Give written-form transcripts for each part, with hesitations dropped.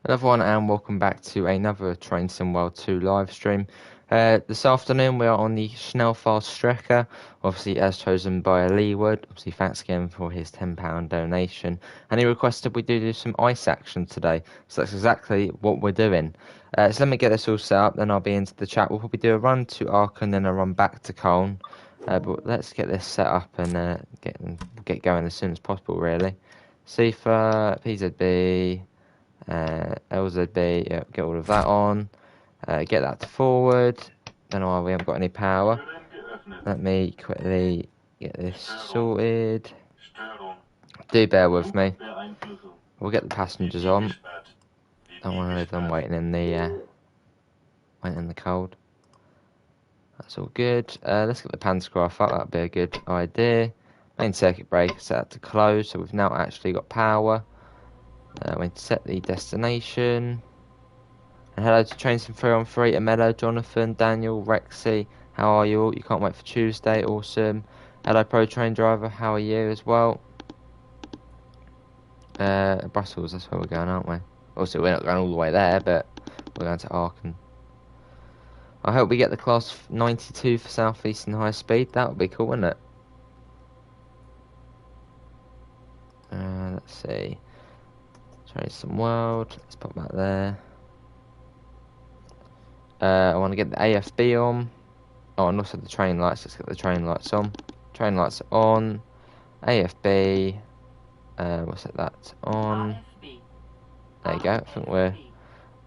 Hello everyone and welcome back to another Train Sim World 2 live stream. This afternoon we are on the Schnellfahrstrecke, obviously as chosen by Leeward. Obviously thanks again for his £10 donation, and he requested we do some ice action today, so that's exactly what we're doing. So let me get this all set up, then I'll be into the chat. We'll probably do a run to Aachen, then a run back to Cologne, but let's get this set up and get going as soon as possible really. CIFA, PZB, LZB, yeah, get all of that on, get that to forward. Don't know why we haven't got any power. Let me quickly get this sorted. Do bear with me. We'll get the passengers on. Don't want to leave them waiting in the cold. That's all good. Let's get the pantograph up. That'd be a good idea. Main circuit breaker set to close, so we've now actually got power. We set the destination. And hello to Train Sim 3-on-3, Amello, Jonathan, Daniel, Rexy. How are you all? You can't wait for Tuesday. Awesome. Hello Pro Train Driver. How are you as well? Brussels, that's where we're going, aren't we? Also, we're not going all the way there, but we're going to Aachen. I hope we get the class 92 for South Eastern High Speed. That would be cool, wouldn't it? Let's see. Train Sim World. Let's pop that there. I want to get the AFB on. Oh, and also the train lights. Let's get the train lights on. Train lights on. AFB. What's it? That's on. There you go. I think we're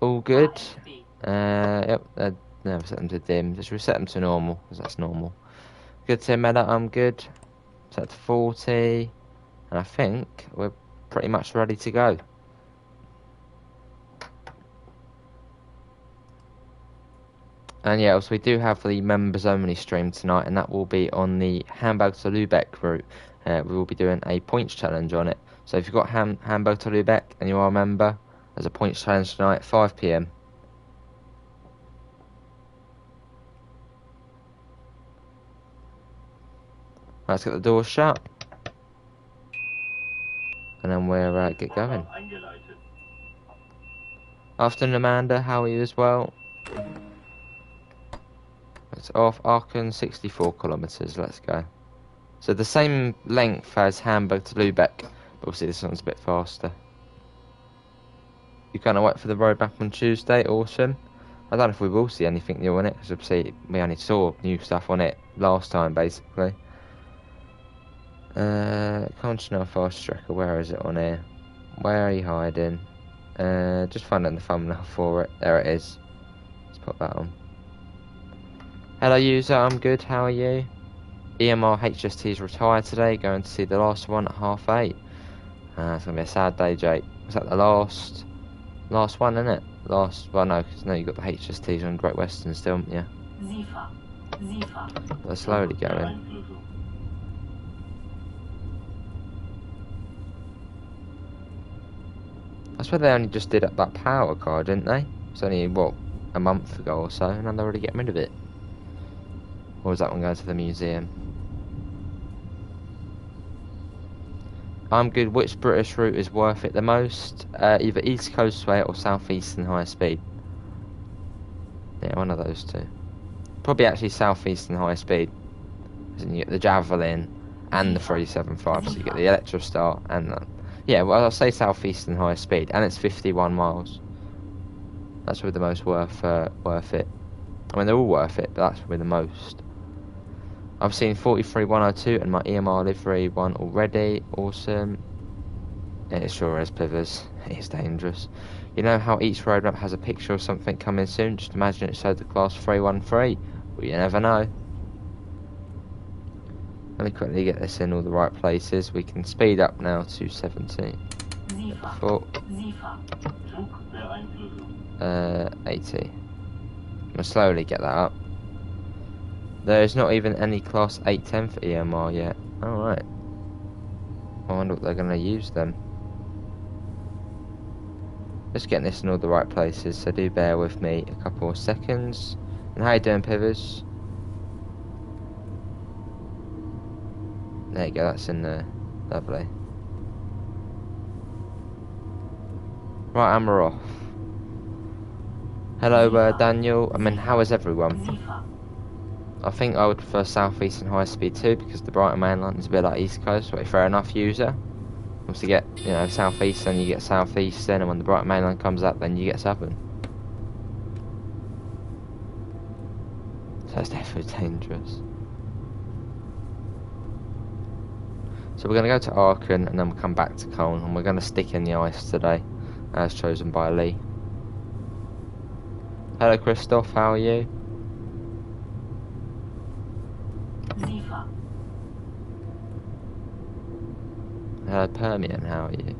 all good. Yep. Never set them to dim. Just reset them to normal, because that's normal. Good to Meta. I'm good. Set to 40. And I think we're pretty much ready to go. And yeah, also we do have the members only stream tonight, and that will be on the Hamburg to Lübeck route. We will be doing a points challenge on it. So if you've got Hamburg to Lübeck and you are a member, there's a points challenge tonight at 5 PM. Let's get the doors shut. And then we'll get going. Afternoon, Amanda. How are you as well? It's off Aachen, 64 kilometers. Let's go. So the same length as Hamburg to Lübeck, but obviously this one's a bit faster. You can't wait for the road back on Tuesday. Awesome. I don't know if we will see anything new on it, because obviously we only saw new stuff on it last time, basically. Schnellfahrstrecke, where is it on here? Where are you hiding? Just finding the thumbnail for it. There it is. Let's put that on. Hello user, I'm good, how are you? EMR HST's retired today, going to see the last one at 8:30. It's going to be a sad day, Jake. Was that the last one, isn't it? Well no, because no, you got the HSTs on Great Western still, haven't you? They're slowly going. I swear they only just did up that power car, didn't they? It's only, what, a month ago or so, and now they're already getting rid of it. Or was that one going to the museum? I'm good. Which British route is worth it the most? Either East Coast Way or South Eastern High Speed. Yeah, one of those two. Probably actually South Eastern High Speed. As in you get the Javelin and the 375, so you get the Electrostar and the... Yeah, well, I'll say South Eastern High Speed, and it's 51 miles. That's probably the most worth it. I mean, they're all worth it, but that's probably the most. I've seen 43102 and my EMR livery one already. Awesome. It sure is, Pivers. It's dangerous. You know how each road map has a picture of something coming soon? Just imagine it showed the class 313. Well, you never know. Let me quickly get this in all the right places. We can speed up now to 70. 80. I'm gonna slowly get that up. There's not even any class 810 for EMR yet. Alright. I wonder what they're gonna use then. Just getting this in all the right places, so do bear with me a couple of seconds. And how you doing, Pivers? There you go, that's in there. Lovely. Right, and we're off. Hello, Daniel. I mean, how is everyone? I think I would prefer South Eastern High Speed too, because the Brighton main line is a bit like East Coast, but fair enough user. Once you get, South Eastern, you get South Eastern, and when the Brighton main line comes up, then you get Southern. So it's definitely dangerous. So we're going to go to Aachen, and then we'll come back to Cologne, and we're going to stick in the ice today, as chosen by Lee. Hello, Christoph, how are you? Hello, Permian, how are you?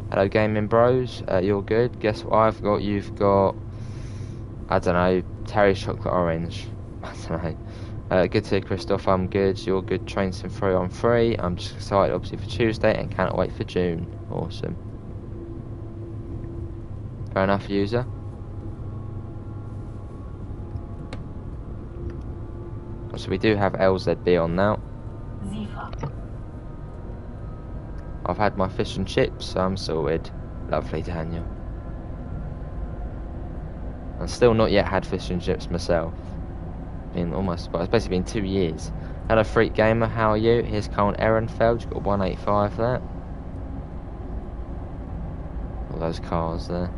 Hello, Gaming Bros, you're good. Guess what I've got? You've got, I don't know, Terry's Chocolate Orange. I don't know. Good to hear, Christoph, I'm good. You're good. Train Sim 3 on 3. I'm just excited, obviously, for Tuesday and cannot wait for June. Awesome. Fair enough, user. So we do have LZB on now. I've had my fish and chips, so I'm sorted. Lovely, Daniel. I've still not yet had fish and chips myself. But it's basically been 2 years. Hello, Freak Gamer, how are you? Here's Cole Ehrenfeld, you've got 185 there. All those cars there.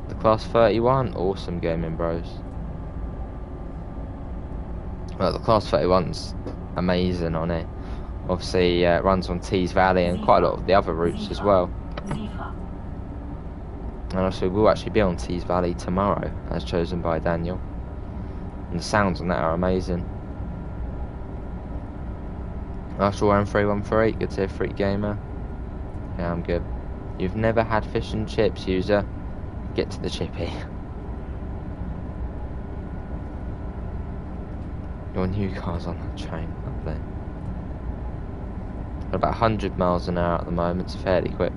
The Class 31, awesome, Gaming Bros. Well, the Class 31's amazing on it. Obviously, it runs on Tees Valley and quite a lot of the other routes as well. And also, we'll actually be on Tees Valley tomorrow, as chosen by Daniel. And the sounds on that are amazing. After M313, good to hear, Freak Gamer. Yeah, I'm good. You've never had fish and chips, user? Get to the chippy. Your new car's on that train, lovely. About 100 miles an hour at the moment, it's fairly quick.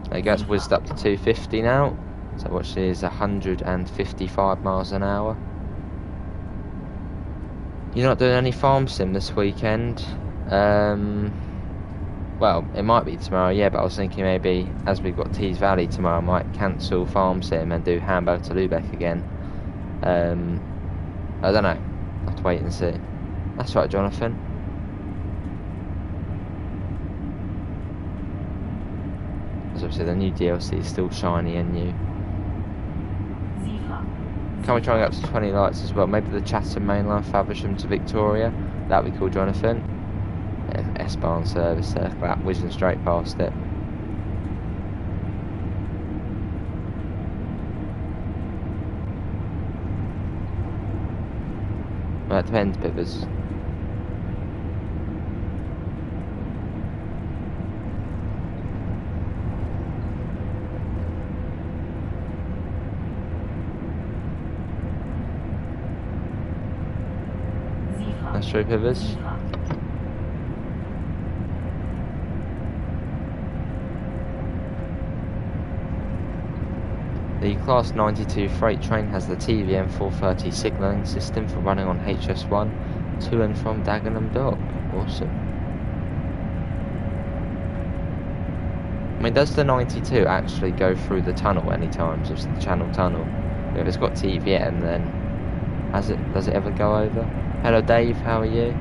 There you go, it's whizzed up to 250 now. So which is 155 miles an hour. You're not doing any farm sim this weekend? Well, it might be tomorrow, yeah, but I was thinking maybe as we've got Tees Valley tomorrow, I might cancel farm sim and do Hamburg to Lubeck again. I don't know. I'll have to wait and see. That's right, Jonathan. As obviously the new DLC is still shiny and new. Can we try and get up to 20 lights as well? Maybe the Chatham mainline, Faversham to Victoria. That'd be cool, Jonathan. Yeah, S-Bahn service there, that whizzing straight past it. Well, it depends, Bivers. That's true, Pivers. The Class 92 freight train has the TVM 430 signalling system for running on HS1 to and from Dagenham Dock. Awesome. I mean, does the 92 actually go through the tunnel any time, just the Channel Tunnel? If it's got TVM, then does it ever go over? Hello Dave, how are you?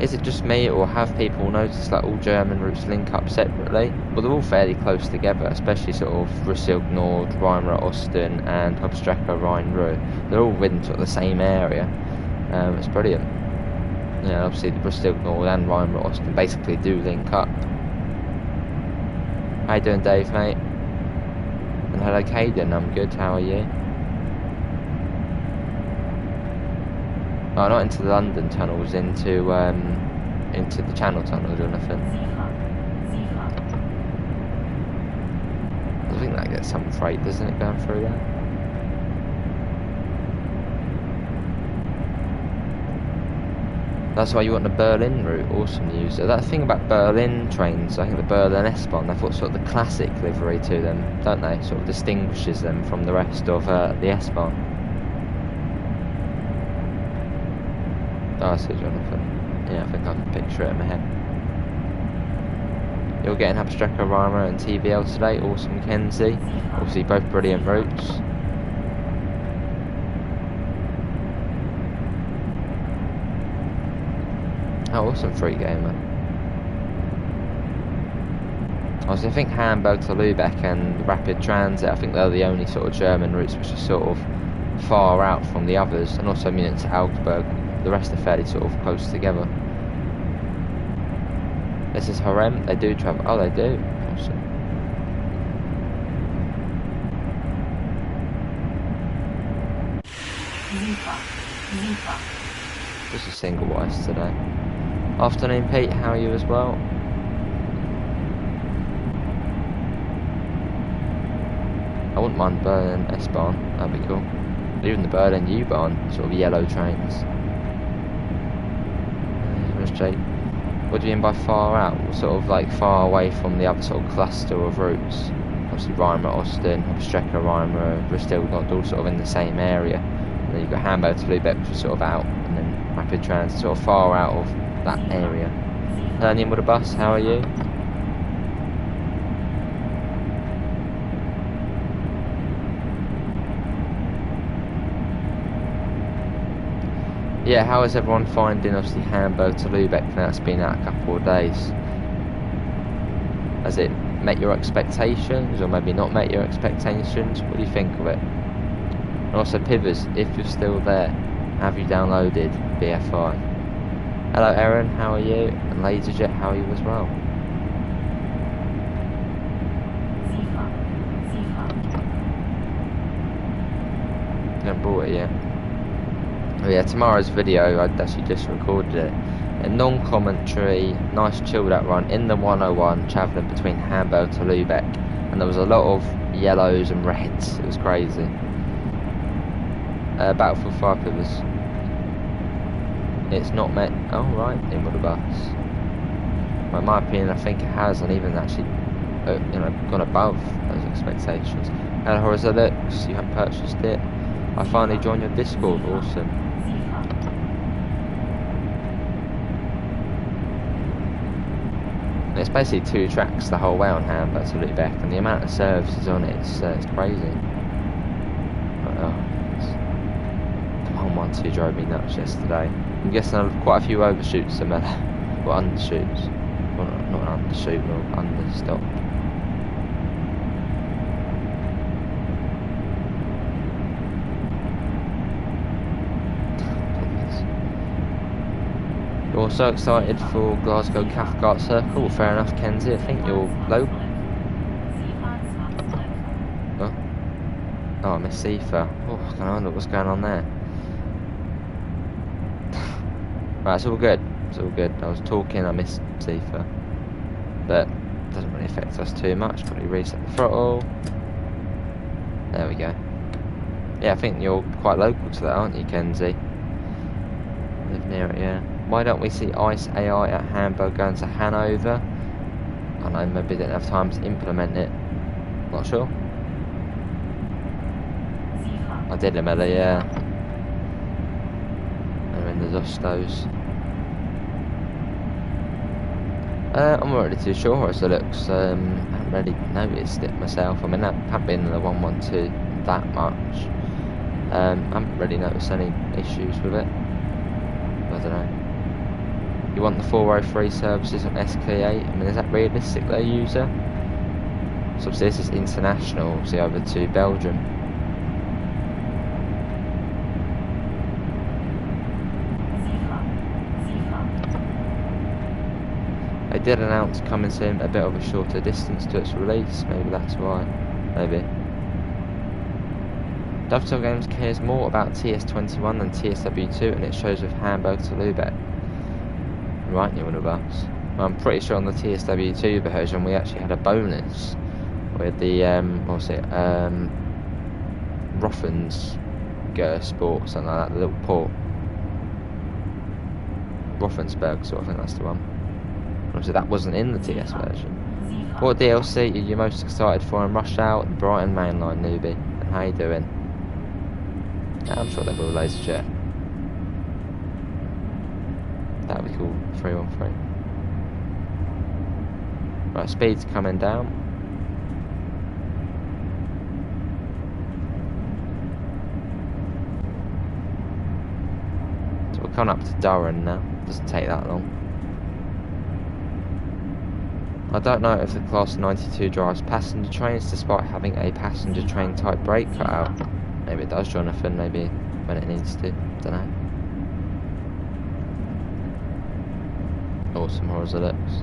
Is it just me, or have people noticed that all German routes link up separately? Well, they're all fairly close together, especially sort of Russilk Nord, Rheinrad Osten and Hubstrecke Rhein-Ruhr. They're all within sort of the same area. It's brilliant. Yeah, obviously the Russilk Nord and Rheinrad Osten basically do link up. How you doing, Dave, mate? And hello, Caden, I'm good, how are you? Oh, not into the London tunnels, into the Channel Tunnel, Jonathan. I think that gets some freight, doesn't it, going through there? That's why you want the Berlin route, awesome news. That thing about Berlin trains, I think the Berlin S-Bahn, they've got sort of the classic livery to them, don't they? Sort of distinguishes them from the rest of the S-Bahn. Oh, I see, Jonathan. Yeah, I think I can picture it in my head. You're getting SnowRunner and TVL today. Awesome, Kenzie. Obviously, both brilliant routes. Oh, awesome, free gamer. Obviously, I think Hamburg to Lübeck and Rapid Transit, I think they're the only sort of German routes which are sort of far out from the others, and also Munich to Augsburg. The rest are fairly sort of close together. This is Harem. They do travel. Oh, they do. Awesome. Just a single wise today. Afternoon, Pete. How are you as well? I wouldn't mind Berlin S-Bahn. That'd be cool. Even the Berlin U-Bahn, sort of yellow trains. Where's Jake? What do you mean by far out? Sort of like far away from the other sort of cluster of routes. Obviously Weimar, Austin, Strecke, Weimar, Bristol, not all sort of in the same area. And then you've got Hamburg to Lübeck, which is sort of out, and then Rapid Transit, sort of far out of that area. Learning with a bus, how are you? Yeah, how is everyone finding obviously Hamburg to Lübeck now it's been out a couple of days? Has it met your expectations or maybe not met your expectations? What do you think of it? And also Pivers, if you're still there, have you downloaded BFI? Hello Aaron, how are you? And LaserJet, how are you as well? You haven't bought it yet? Oh yeah, tomorrow's video, I'd actually just recorded it. A non-commentary, nice chilled out run in the 101, travelling between Hamburg to Lübeck. And there was a lot of yellows and reds, it was crazy. Battlefield 5 Pivers. It's not met, oh right, in with a bus. Well, in my opinion, I think it has, and even actually, gone above those expectations. Hello Horizon Lux, you haven't purchased it. I finally joined your Discord, awesome. It's basically 2 tracks the whole way on Hamburg to Lübeck, and the amount of services on it, it's crazy. But, the 112 drove me nuts yesterday. I'm guessing I've quite a few overshoots and well, undershoots. Well, not an undershoot, but understop. You're so excited for Glasgow Cathcart Circle. Well, fair enough, Kenzie. I think you're local. Oh, I missed Sifa. Oh, I can't wonder what's going on there. Right, it's all good. It's all good. I was talking, I missed Sifa. But it doesn't really affect us too much. Probably reset the throttle. There we go. Yeah, I think you're quite local to that, aren't you, Kenzie? Live near it, yeah. Why don't we see ICE AI at Hamburg going to Hanover? I don't know, maybe they didn't have time to implement it. Not sure. I did, Amelia, yeah. They're in the Dostos. I'm not really too sure how it looks. I haven't really noticed it myself. I mean, I haven't been in the 112 that much. I haven't really noticed any issues with it. I don't know. You want the 403 services on SK8? I mean, is that realistic, though, user? So obviously this is international, obviously over to Belgium. They did announce coming soon a bit of a shorter distance to its release. Maybe that's why. Maybe. Dovetail Games cares more about TS21 than TSW2, and it shows with Hamburg to Lübeck. Right, you one of us. Well, I'm pretty sure on the TSW2 version we actually had a bonus with the what was it? Roffensburg, something like that, the little port. Roffensburg, so I think that's the one. Obviously that wasn't in the TS version. What DLC are you most excited for in Rush Hour and Brighton Mainline, newbie? And how you doing? Yeah, I'm sure they will LaserJet. 313. Right, speed's coming down. So we're coming up to Durham now. Doesn't take that long. I don't know if the Class 92 drives passenger trains despite having a passenger train type brake cut out. Maybe it does, Jonathan, maybe when it needs to. Don't know. Awesome horizontals.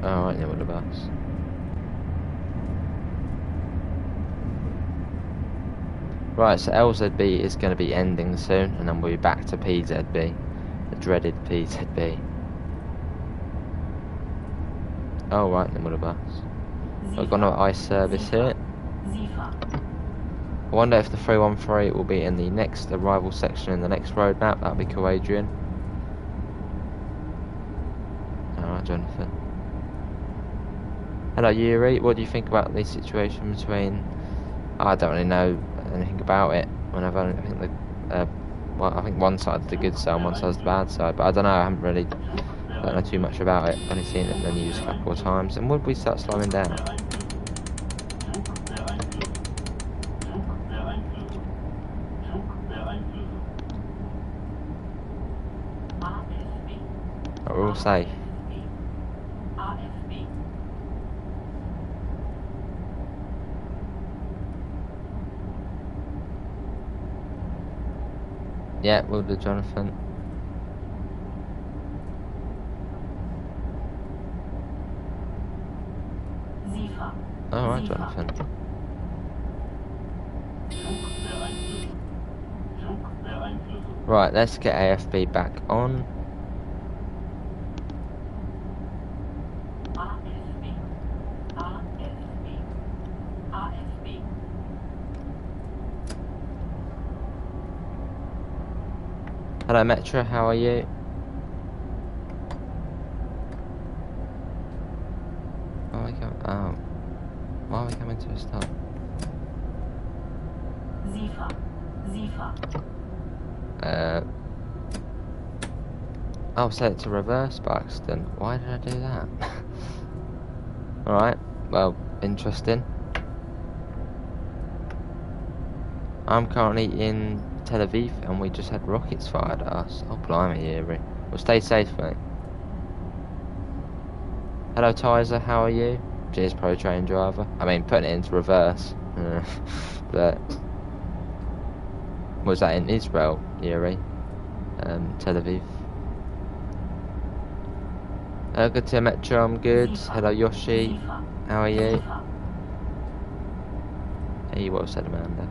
Alright, near with the bus. Right, so LZB is going to be ending soon, and then we'll be back to PZB, the dreaded PZB. Oh, right, then with the bus. We've got no ice service here. I wonder if the 313 will be in the next arrival section in the next road map. That'd be cool, Adrian. Alright, Jonathan. Hello, Yuri. What do you think about the situation between... I don't really know anything about it. I think well, I think one side's the good side and one side's the bad side, but I don't know. I don't know too much about it. Only seen it in the news a couple of times. And would we start slowing down? Oh, we're all safe. Yeah, we'll do, Jonathan. Alright, Jonathan. Right, let's get AFB back on. Hello, Metro, how are you? Why are we coming to a stop? I'll set it to reverse by accident. Why did I do that? Alright, well, interesting. I'm currently in Tel Aviv and we just had rockets fired at us. Oh, blimey, Yuri. Well, stay safe, mate. Hello, Tizer, how are you? Cheers, pro train driver. I mean, putting it into reverse. But was that in Israel, Yuri? Tel Aviv. Hello, good to Metro, I'm good. Hello, Yoshi, how are you? Hey, what said Amanda?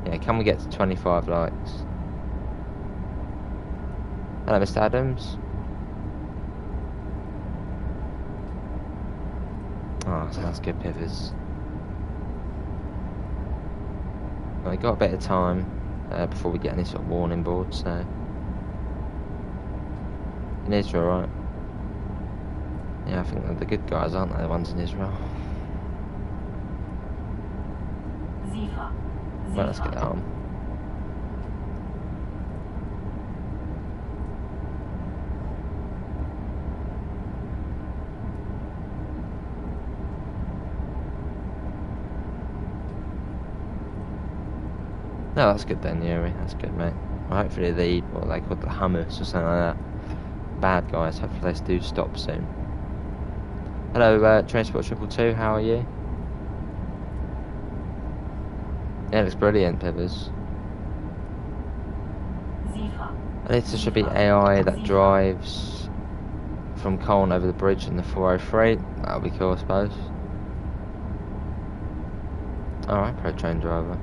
Yeah, can we get to 25 likes? Hello, Mr. Adams. Oh, so that's good, Pivers. Well, we got a bit of time before we get any sort of warning board, so... In Israel, right? Yeah, I think they're the good guys, aren't they? The ones in Israel. Well, let's get that on. No, that's good then, Yuri. That's good, mate. Well, hopefully they eat what they call the hummus or something like that. Bad guys, hopefully they do stop soon. Hello, Transport 222, how are you? Yeah, it looks brilliant, Pivers. At least there should be AI that drives from Cologne over the bridge in the 403. That'll be cool, I suppose. Alright, pro train driver.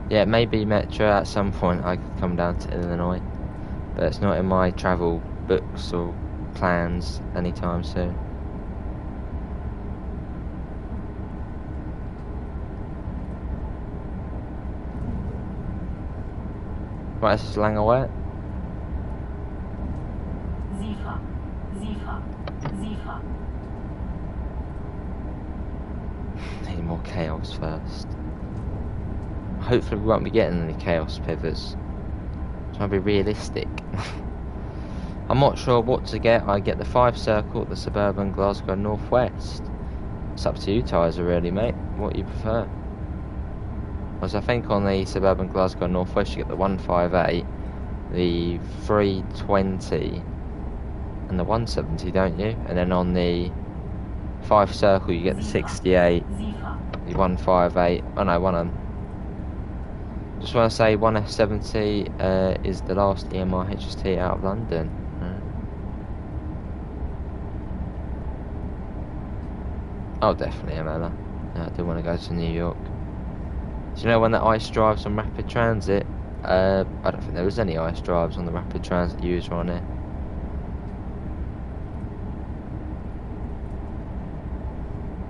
Yeah, maybe Metro at some point I could come down to Illinois. But it's not in my travel books or plans anytime soon. Right, this is Langaway. avoiding more chaos first. Hopefully we won't be getting any chaos pivots. Trying to be realistic. I'm not sure what to get. I get the 5 circle, the suburban Glasgow Northwest. It's up to you, Tyser, really, mate. What you prefer? Whereas I think on the suburban Glasgow Northwest you get the 158, the 320, and the 170, don't you? And then on the 5 circle you get the 68, the 158. Oh no, one of them. Just want to say 1S70 is the last EMR HST out of London. Oh, definitely, Amela. Yeah, I do want to go to New York. Do you know when the ice drives on Rapid Transit? I don't think there was any ice drives on the Rapid Transit user on it.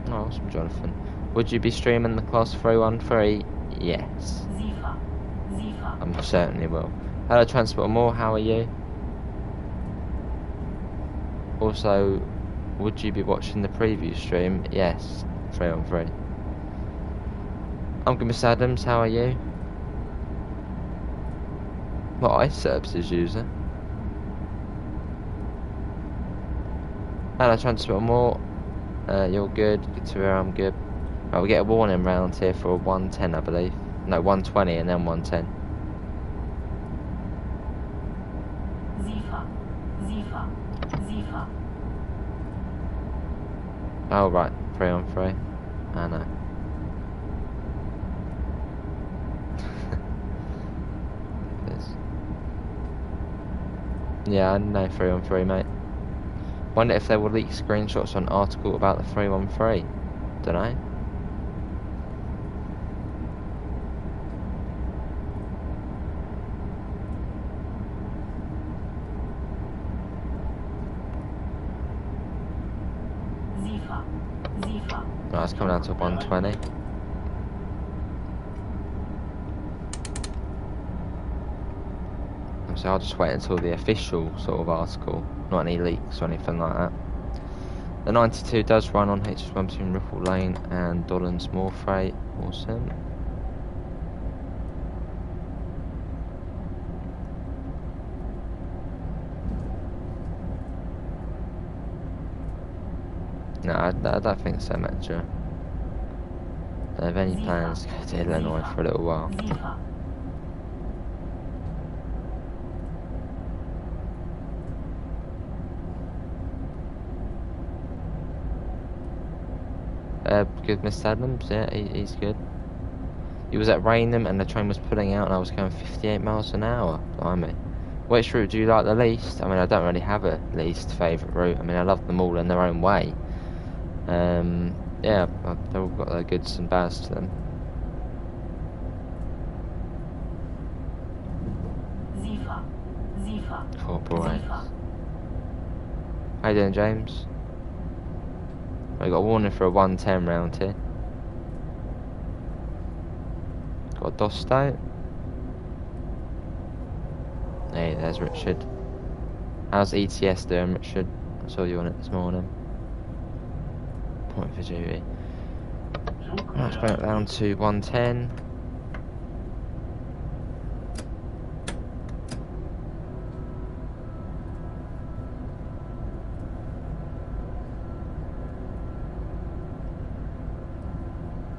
Oh, awesome, Jonathan. Would you be streaming the Class 313? Yes. I certainly will. Hello, Transport More, how are you? Also, would you be watching the preview stream? Yes, 313. I'm good, Miss Adams, how are you? What ice services user? Hello, Transport More. You're good. Good to hear I'm good. Right, we get a warning round here for a 110, I believe. No, 120 and then 110. Oh, right. 3 on 3. I know. Yeah, I know 3 on 3, mate. Wonder if there were leaked screenshots on an article about the 313. Dunno. Right, it's coming down to 120. So I'll just wait until the official sort of article, not any leaks or anything like that. The 92 does run on HS1 between Ripple Lane and Dolan's Moor Freight. Awesome. No, I don't think so, Metro. Don't have any plans to go to Illinois for a little while. Good, Mr. Adams, yeah, he's good. He was at Raynham and the train was pulling out and I was going 58 miles an hour. Blimey. Which route do you like the least? I mean, I don't really have a least favourite route. I mean, I love them all in their own way. Yeah, they've all got their goods and bads to them. Corporal Ace. How you doing, James? We got a warning for a 110 round here. Got a Dosto. Hey, there's Richard. How's ETS doing, Richard? I saw you on it this morning. Point for duty. Let's bring it down to 110.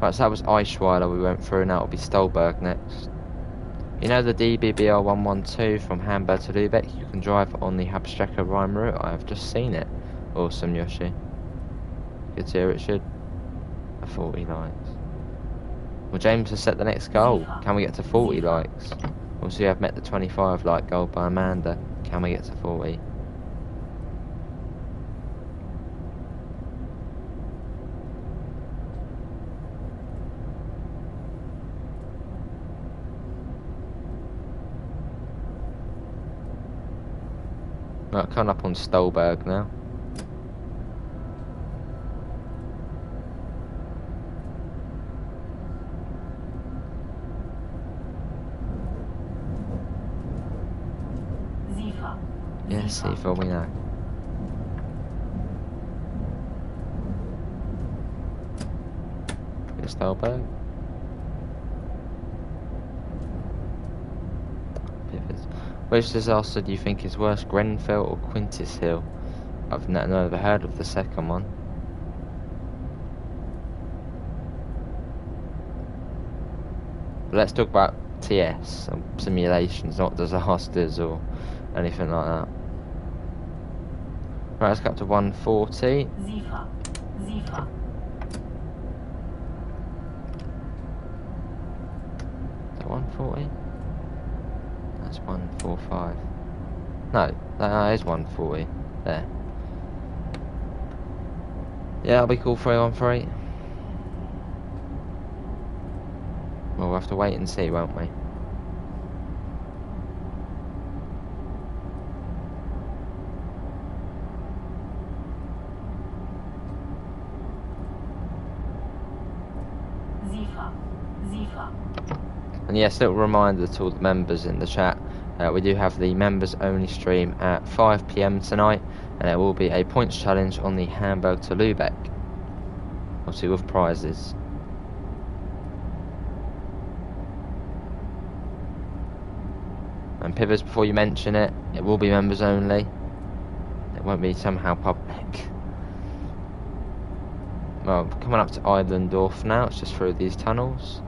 Right, so that was Eichweiler we went through, now it'll be Stolberg next. You know the DBBR 112 from Hamburg to Lübeck? You can drive on the Hauptstrecke Rhine route. I have just seen it. Awesome, Yoshi. Good to hear, Richard. A 40 likes. Well, James has set the next goal. Can we get to 40 likes? Also, you have met the 25 like goal by Amanda. Can we get to 40? Right, coming up on Stolberg now. Yes, C4 we know. Stolberg. Which disaster do you think is worse, Grenfell or Quintus Hill? I've never heard of the second one. But let's talk about TS, simulations, not disasters or anything like that. Right, let's go up to 140. Ziefer. Ziefer. Is that 140? That's 145. No, that is 140. There. Yeah, that'll be cool. 313. Well, we'll have to wait and see, won't we? And yes, little reminder to all the members in the chat, we do have the members only stream at 5 PM tonight, and there will be a points challenge on the Hamburg to Lübeck, obviously with prizes. And Pivers, before you mention it, it will be members only, it won't be somehow public. Well, coming up to Eidendorf now, it's just through these tunnels.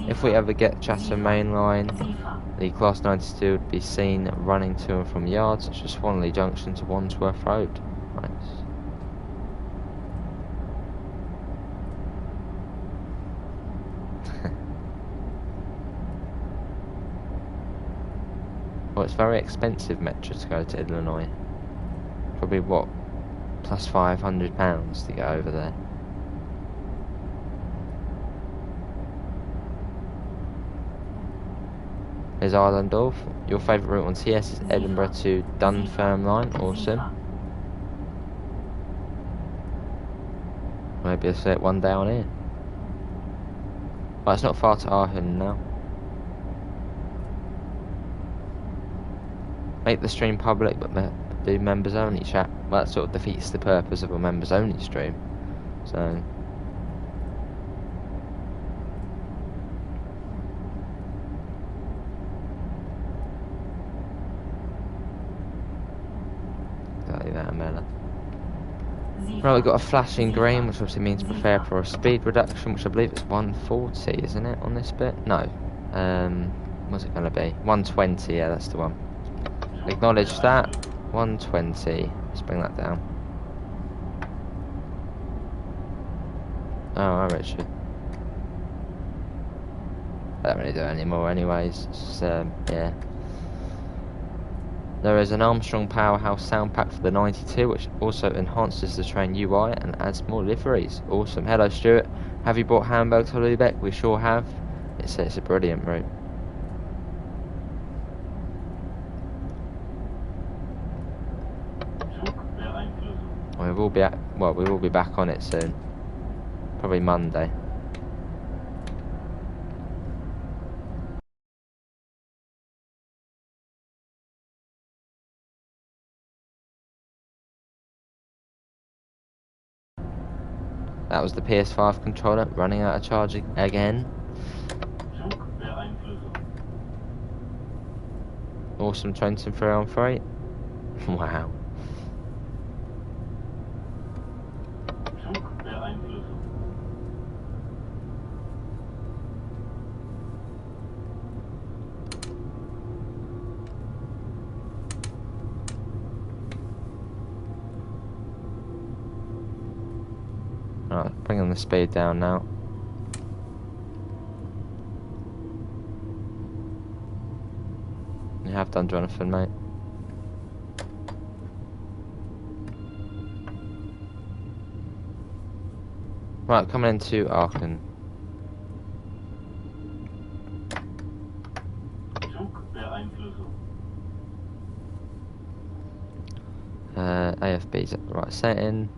If we ever get Chatham Main Line, the Class 92 would be seen running to and from yards such as Swanley Junction to Wandsworth Road. Nice. Well, it's very expensive metro to go to Illinois. Probably what, plus £500 to get over there. Here's Eidendorf. Your favourite route on TS is Edinburgh to Dunfermline. Awesome. Maybe I'll set one down here. Well, it's not far to Aachen now. Make the stream public, but do members only chat. Well, that sort of defeats the purpose of a members only stream. So. Right, we've got a flashing green, which obviously means prepare for a speed reduction, which I believe it's 140, isn't it, on this bit? No. What's it going to be? 120, yeah, that's the one. Acknowledge that. 120. Let's bring that down. Oh, alright, Richard. I don't really do it anymore anyways. It's, yeah. There is an Armstrong Powerhouse sound pack for the 92, which also enhances the train UI and adds more liveries. Awesome. Hello, Stuart. Have you bought Hamburg to Lübeck? We sure have. It's a brilliant route. We will be back on it soon. Probably Monday. That was the PS5 controller running out of charging again. Awesome Trenton 3-on-3. Wow. Right, bringing the speed down now. You have done, Jonathan, mate. Right, coming into Aachen. AFB's at the right setting.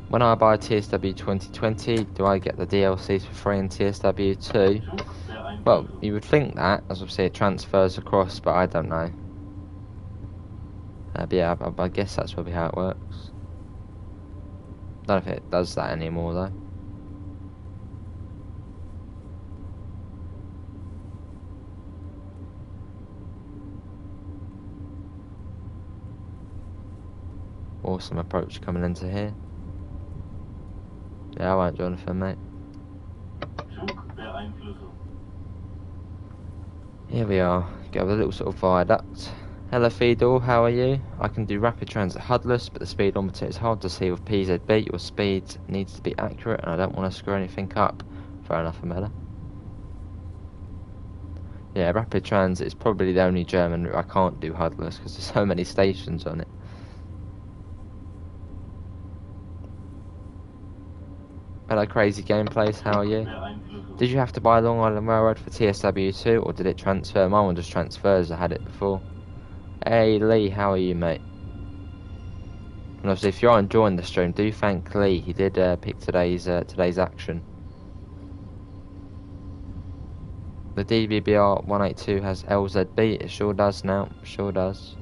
When I buy TSW 2020, do I get the DLCs for free in TSW 2? Well, you would think that, as obviously it transfers across, but I don't know. But yeah, I guess that's probably how it works. Don't know if it does that anymore though. Awesome approach coming into here. Yeah, I won't, Jonathan, mate. Here we are. Go with a little sort of viaduct. Hello Fedor, how are you? I can do rapid transit HUDless, but the speedometer is hard to see with PZB. Your speed needs to be accurate and I don't want to screw anything up. Fair enough, Amela. Yeah, rapid transit is probably the only German route I can't do HUDless because there's so many stations on it. Hello Crazy Gameplays, how are you? Did you have to buy Long Island Railroad for TSW2 or did it transfer? My one just transfers, I had it before. Hey Lee, how are you, mate? And obviously, if you are enjoying the stream, do thank Lee. He did pick today's action. The DBBR 182 has LZB. It sure does now. Sure does.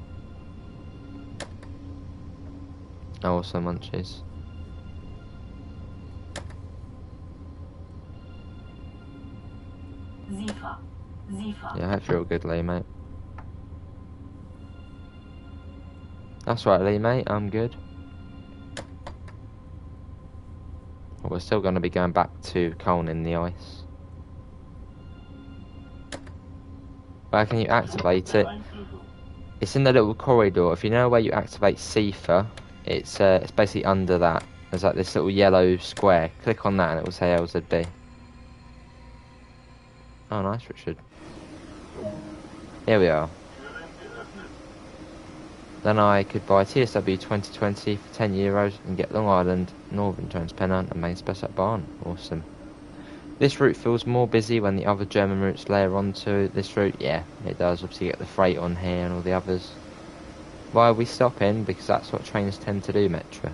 Awesome, munchies. Zifa. Yeah, I hope you're all good, Lee, mate. That's right, Lee, mate. I'm good. Well, we're still going to be going back to Köln in the ice. Where can you activate it? It's in the little corridor. If you know where you activate CIFA, it's basically under that. There's like this little yellow square. Click on that and it will say LZB. Oh, nice, Richard. Here we are. Then I could buy TSW 2020 for €10 and get Long Island, Northern Transpennant and Main Special Barn. Awesome. This route feels more busy when the other German routes layer onto this route. Yeah, it does. Obviously you get the freight on here and all the others. Why are we stopping? Because that's what trains tend to do, Metra.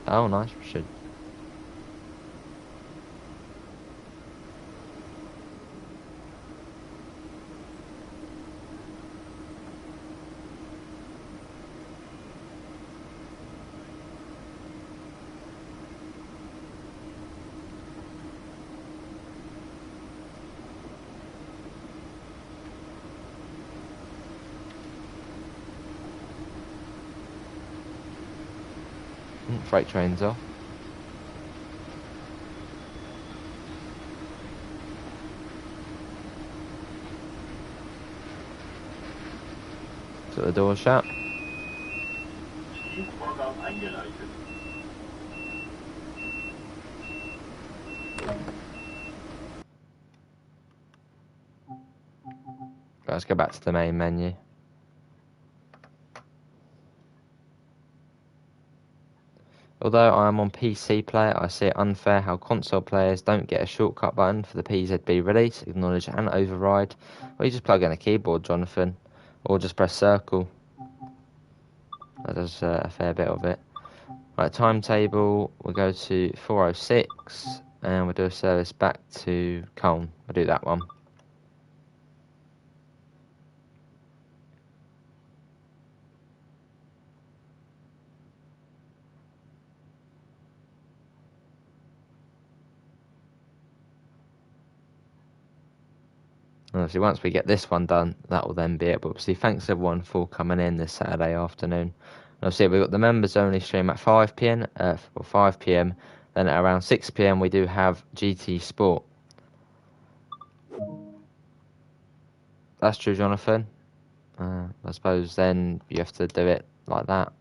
Oh, nice, Richard. Freight trains off. So the door shut. Let's go back to the main menu. Although I am on PC player, I see it unfair how console players don't get a shortcut button for the PZB release, acknowledge and override. Or you just plug in a keyboard, Jonathan, or just press circle. That does a fair bit of it. Right, timetable, we'll go to 4:06 and we'll do a service back to Cologne. We'll do that one. Obviously, once we get this one done, that will then be it. But obviously, thanks everyone for coming in this Saturday afternoon. And obviously, we've got the members only stream at 5 p.m. Or 5 p.m. Then at around 6 p.m. we do have GT Sport. That's true, Jonathan. I suppose then you have to do it like that.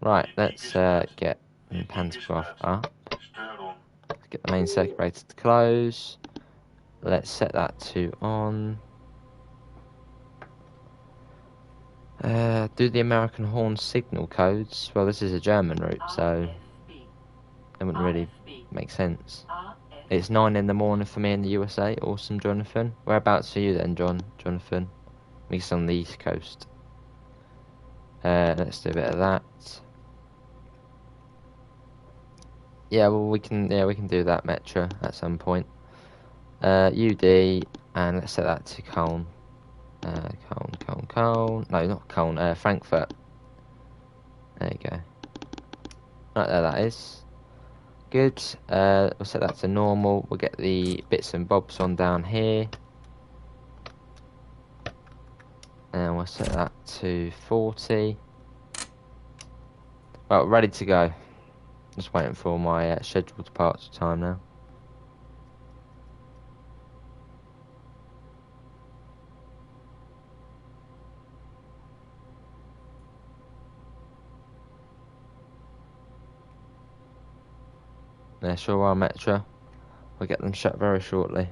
Right, let's get the pantograph up. Let's get the main circuit to close. Let's set that to on. Do the American horn signal codes. Well, this is a German route, so it wouldn't really make sense. It's 9 in the morning for me in the USA. Awesome, Jonathan. Whereabouts are you then, Jonathan? Me's on the East Coast. Let's do a bit of that. Yeah, well, we can do that metro at some point. UD, and let's set that to Cologne. Cologne. No, not Cologne. Frankfurt. There you go. Right there, that is. Good. We'll set that to normal. We'll get the bits and bobs on down here. And we'll set that to 40. Well, ready to go. Just waiting for my scheduled departure time now. Yeah, sure are, Metro. We'll get them shut very shortly.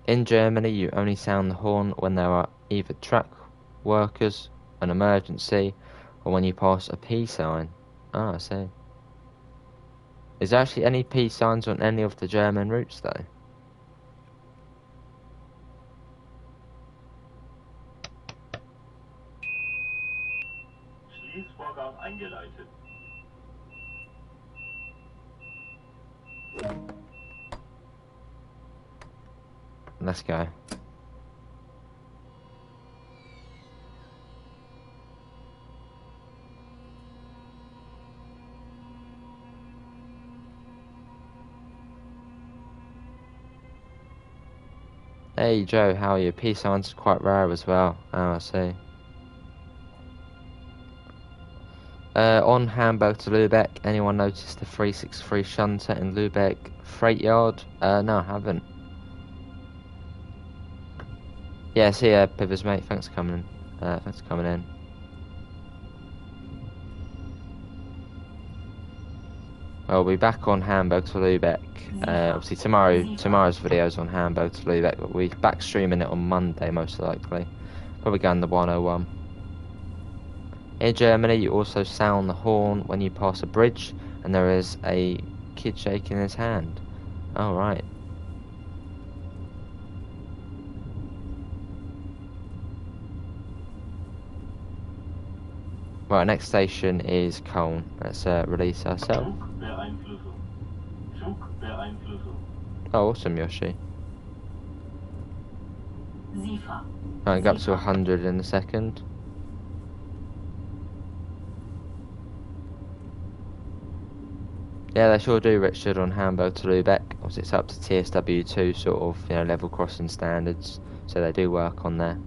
In Germany, you only sound the horn when there are either track workers, an emergency, or when you pass a P sign. Ah, I see. Is there actually any P signs on any of the German routes, though? Schließvorgang eingeleitet. Let's go. Hey Joe, how are you? P signs are quite rare as well. Oh, I see. On Hamburg to Lübeck, anyone noticed the 363 shunter in Lübeck freight yard? No, I haven't. Yeah, see ya, Pivers, mate. Thanks for coming in. Thanks for coming in. Well, we'll be back on Hamburg to Lübeck. Obviously tomorrow's video's on Hamburg to Lübeck, but we're back streaming it on Monday most likely. Probably going the 101. In Germany, you also sound the horn when you pass a bridge, and there is a kid shaking his hand. Oh, right. Right, next station is Köln. Let's release ourselves. Oh, awesome, Yoshi. Right, go up to 100 in a second. Yeah, they sure do, Richard, on Hamburg to Lübeck. Obviously, it's up to TSW2 sort of, level crossing standards, so they do work on there.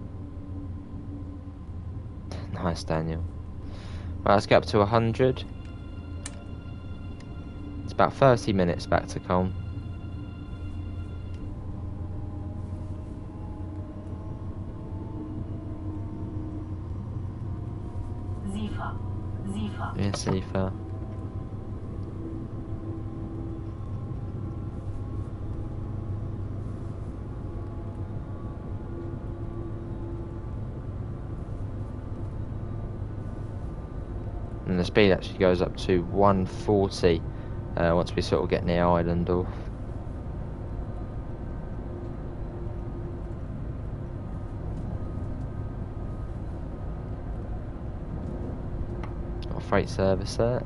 Nice, Daniel. Right, let's get up to 100. It's about 30 minutes back to Cologne. Yes, Zifa. And the speed actually goes up to 140 once we sort of get near Eilendorf. Got a freight service there.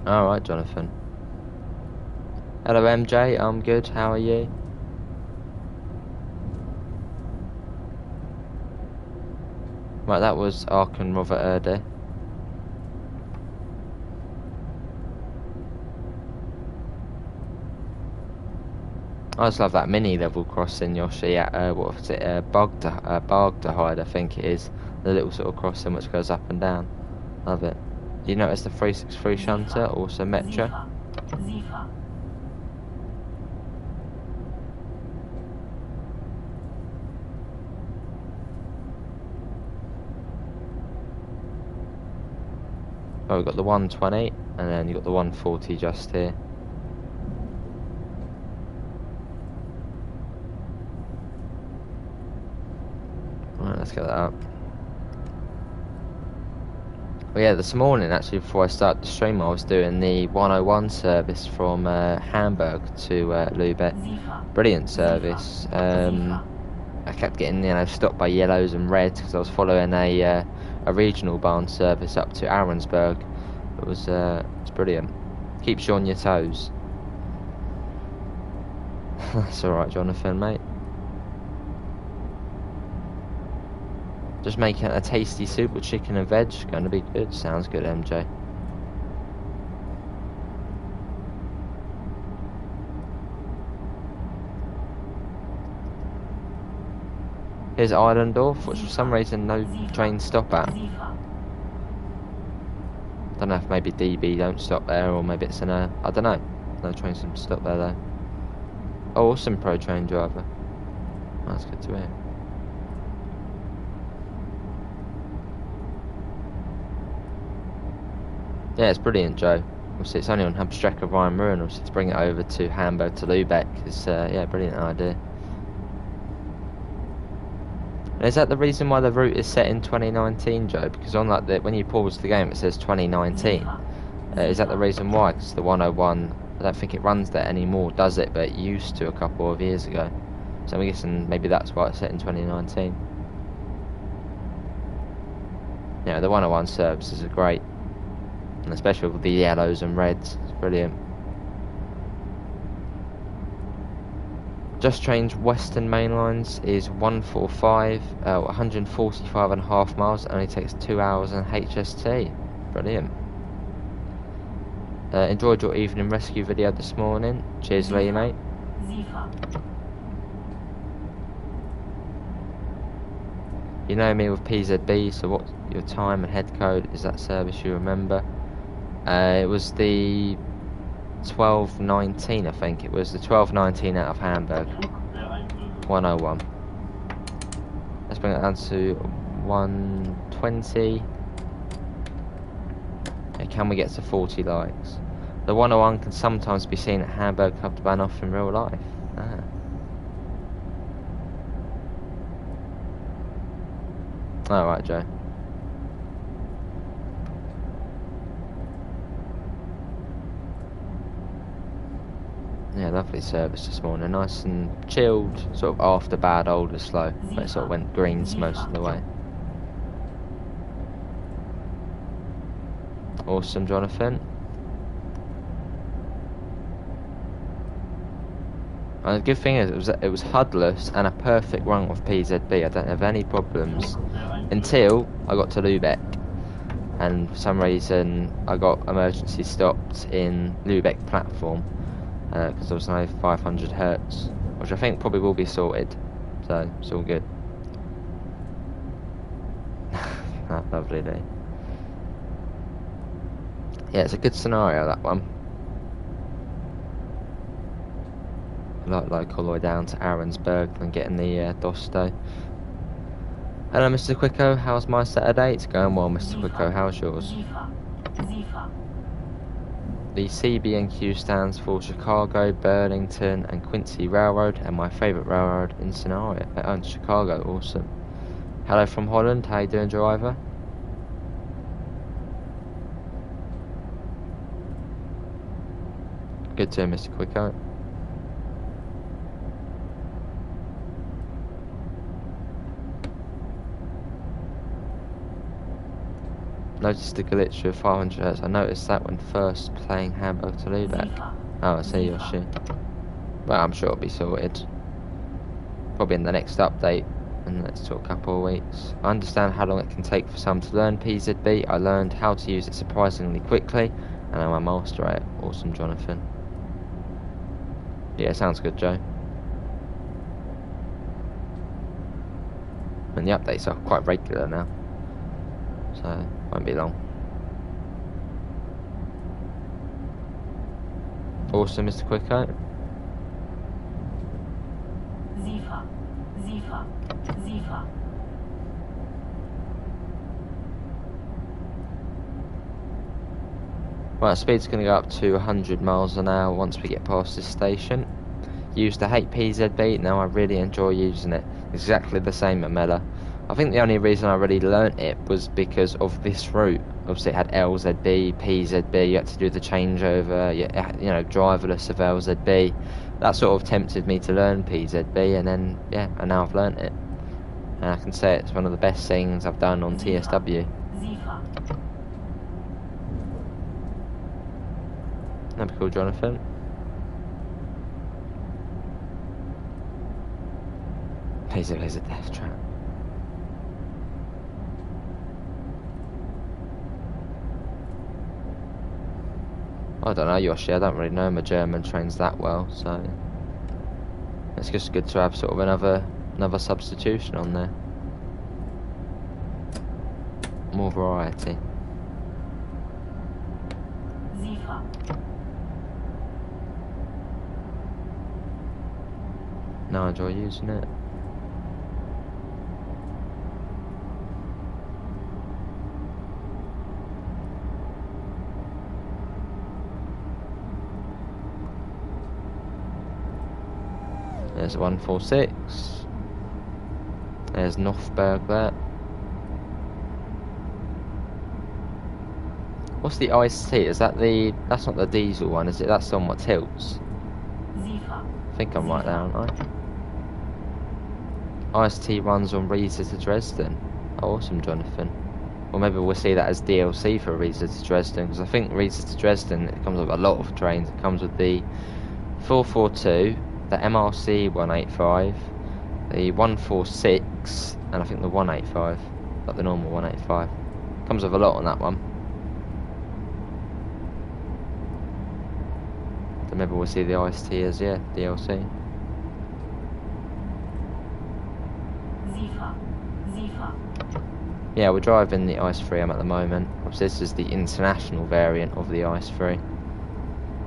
Alright, Jonathan. Hello, MJ. I'm good. How are you? Right, that was Aachen Robert Erde. I just love that mini level crossing, Yoshi, at, what was it, Bargdehide, I think it is. The little sort of crossing which goes up and down. Love it. You notice the 363 shunter, also Metro? Oh, we've got the 120, and then you've got the 140 just here. Right, let's get that up. Well, yeah, this morning actually, before I started the stream, I was doing the 101 service from Hamburg to Lübeck. Brilliant service. I kept getting, stopped by yellows and reds because I was following a regional barn service up to Ahrensburg. It's brilliant. Keeps you on your toes. That's alright, Jonathan, mate. Just making a tasty soup with chicken and veg. Going to be good. Sounds good, MJ. Here's Eilendorf, which for some reason no trains stop at. Don't know if maybe DB don't stop there, or maybe it's I don't know. No trains stop there though. Oh, awesome pro train driver. That's good to hear. Yeah, it's brilliant, Joe. Obviously, it's only on Hauptstrecke Rhein-Ruhr, obviously to bring it over to Hamburg to Lübeck is, yeah, brilliant idea. And is that the reason why the route is set in 2019, Joe? Because on when you pause the game, it says 2019. Is that the reason why? Because the 101, I don't think it runs there anymore, does it? But it used to a couple of years ago. So I'm guessing maybe that's why it's set in 2019. Yeah, the 101 services are great. And especially with the yellows and reds, it's brilliant. Just changed Western Main Lines is 145, 145.5 miles. It only takes 2 hours on HST. Brilliant. Enjoyed your evening rescue video this morning. Cheers, Lee, mate. You know me with PZB, so what's your time and head code? Is that service you remember? It was the 1219, I think. It was the 1219 out of Hamburg. 101. Let's bring it down to 120. Okay, can we get to 40 likes? The 101 can sometimes be seen at Hamburg Hauptbahnhof in real life. Ah. Alright, Joe. Yeah, lovely service this morning. Nice and chilled, sort of after bad, older, slow. But it sort of went greens most of the way. Awesome, Jonathan. And the good thing is, it was HUDless and a perfect run with PZB. I don't have any problems until I got to Lübeck. And for some reason, I got emergency stopped in Lübeck platform. Because there was only 500 hertz, which I think probably will be sorted, so it's all good. Lovely day. Yeah, it's a good scenario, that one. Like local all the way down to Ahrensburg and getting the Dosto. Hello, Mr. Quicko. How's my Saturday? It's going well, Mr. Quicko. How's yours? The CB&Q stands for Chicago, Burlington and Quincy Railroad, and my favourite railroad in scenario. Chicago, awesome. Hello from Holland, how you doing, driver? Good to hear, Mr. Quicko. Noticed the glitch with 500 hertz. I noticed that when first playing Hamburg to Lübeck. Oh, I see your shit. Well, I'm sure it'll be sorted. Probably in the next update in the next couple of weeks. I understand how long it can take for some to learn PZB. I learned how to use it surprisingly quickly, and I'm a master at it. Awesome, Jonathan. Yeah, sounds good, Joe. And the updates are quite regular now, so won't be long. Awesome, Mr. Quicko. Zifa. Right, speed's going to go up to 100 miles an hour once we get past this station. Used to hate PZB, now I really enjoy using it. Exactly the same at Mella. I think the only reason I really learnt it was because of this route. Obviously, it had LZB, PZB. You had to do the changeover. You know, driverless of LZB. That sort of tempted me to learn PZB, and then yeah, and now I've learnt it, and I can say it's one of the best things I've done on TSW. That'd be cool, Jonathan. PZB is a death trap. I don't know, Yoshi, I don't really know my German trains that well, so it's just good to have sort of another substitution on there. More variety. No, I enjoy using it. There's 146. There's Northberg there. What's the ICT? Is that that's not the diesel one, is it? That's the one what tilts. I think I'm right there, aren't I? IST runs on Riesa to Dresden. Oh, awesome, Jonathan. Or maybe we'll see that as DLC for Riesa to Dresden, because I think Riesa to Dresden, it comes with a lot of trains. It comes with the 442, the MRC 185, the 146, and I think the 185, like the normal 185. Comes with a lot on that one. So maybe we'll see the IST as, yeah, DLC. Yeah, we're driving the Ice 3M at the moment. Obviously, this is the international variant of the Ice 3.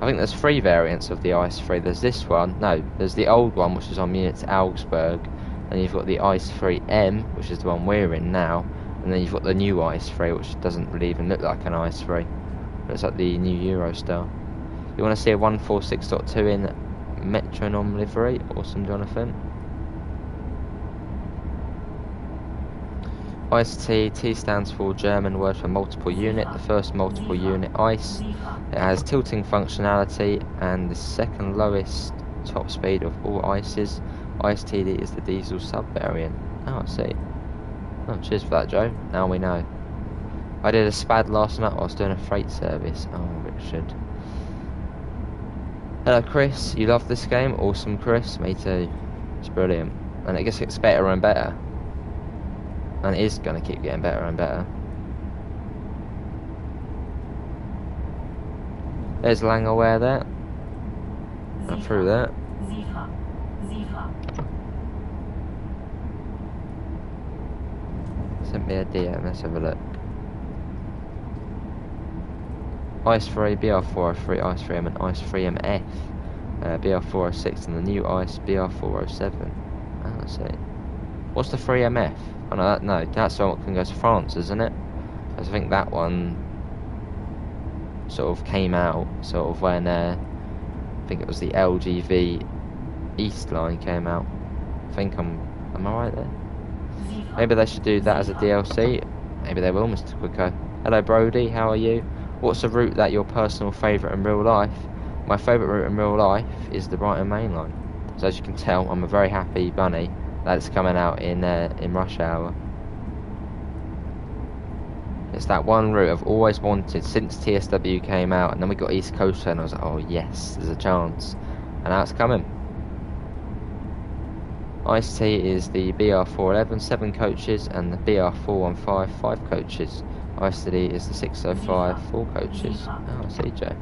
I think there's 3 variants of the Ice 3. There's this one. No, there's the old one, which is on Munich to Augsburg. And you've got the Ice 3M, which is the one we're in now. And then you've got the new Ice 3, which doesn't really even look like an Ice 3. Looks like the new Eurostar. You want to see a 146.2 in metronome livery? Awesome, Jonathan. ICT, T stands for German word for multiple unit, the first multiple unit ICE. It has tilting functionality and the second lowest top speed of all ICEs. ISTD is the diesel sub-variant. Oh, I see. Oh, cheers for that, Joe. Now we know. I did a SPAD last night while I was doing a freight service. Oh, Richard. Hello, Chris. You love this game? Awesome, Chris. Me too. It's brilliant. And it just gets better and better. And it is going to keep getting better and better. There's Langaware there. And through that. Sent me a DM, let's have a look. Ice 3, BR403, Ice 3M and Ice 3MF. BR406 and the new Ice BR407. Oh, let's see. What's the 3MF? Oh no, that's the one that can go to France, isn't it? I think that one sort of came out sort of when I think it was the LGV East line came out. I think am I right there? Maybe they should do that as a DLC. Maybe they will, Mr. Quicko. Hello Brody, how are you? What's a route that your personal favourite in real life? My favourite route in real life is the Brighton Main Line. So as you can tell, I'm a very happy bunny that it's coming out in rush hour. It's that one route I've always wanted since TSW came out, and then we got East Coast and I was like, oh yes, there's a chance. And now it's coming. Ice-T is the BR411, 7 coaches, and the BR415, 5 coaches. Ice-T is the 605, 4 coaches. Oh, I see, Joe.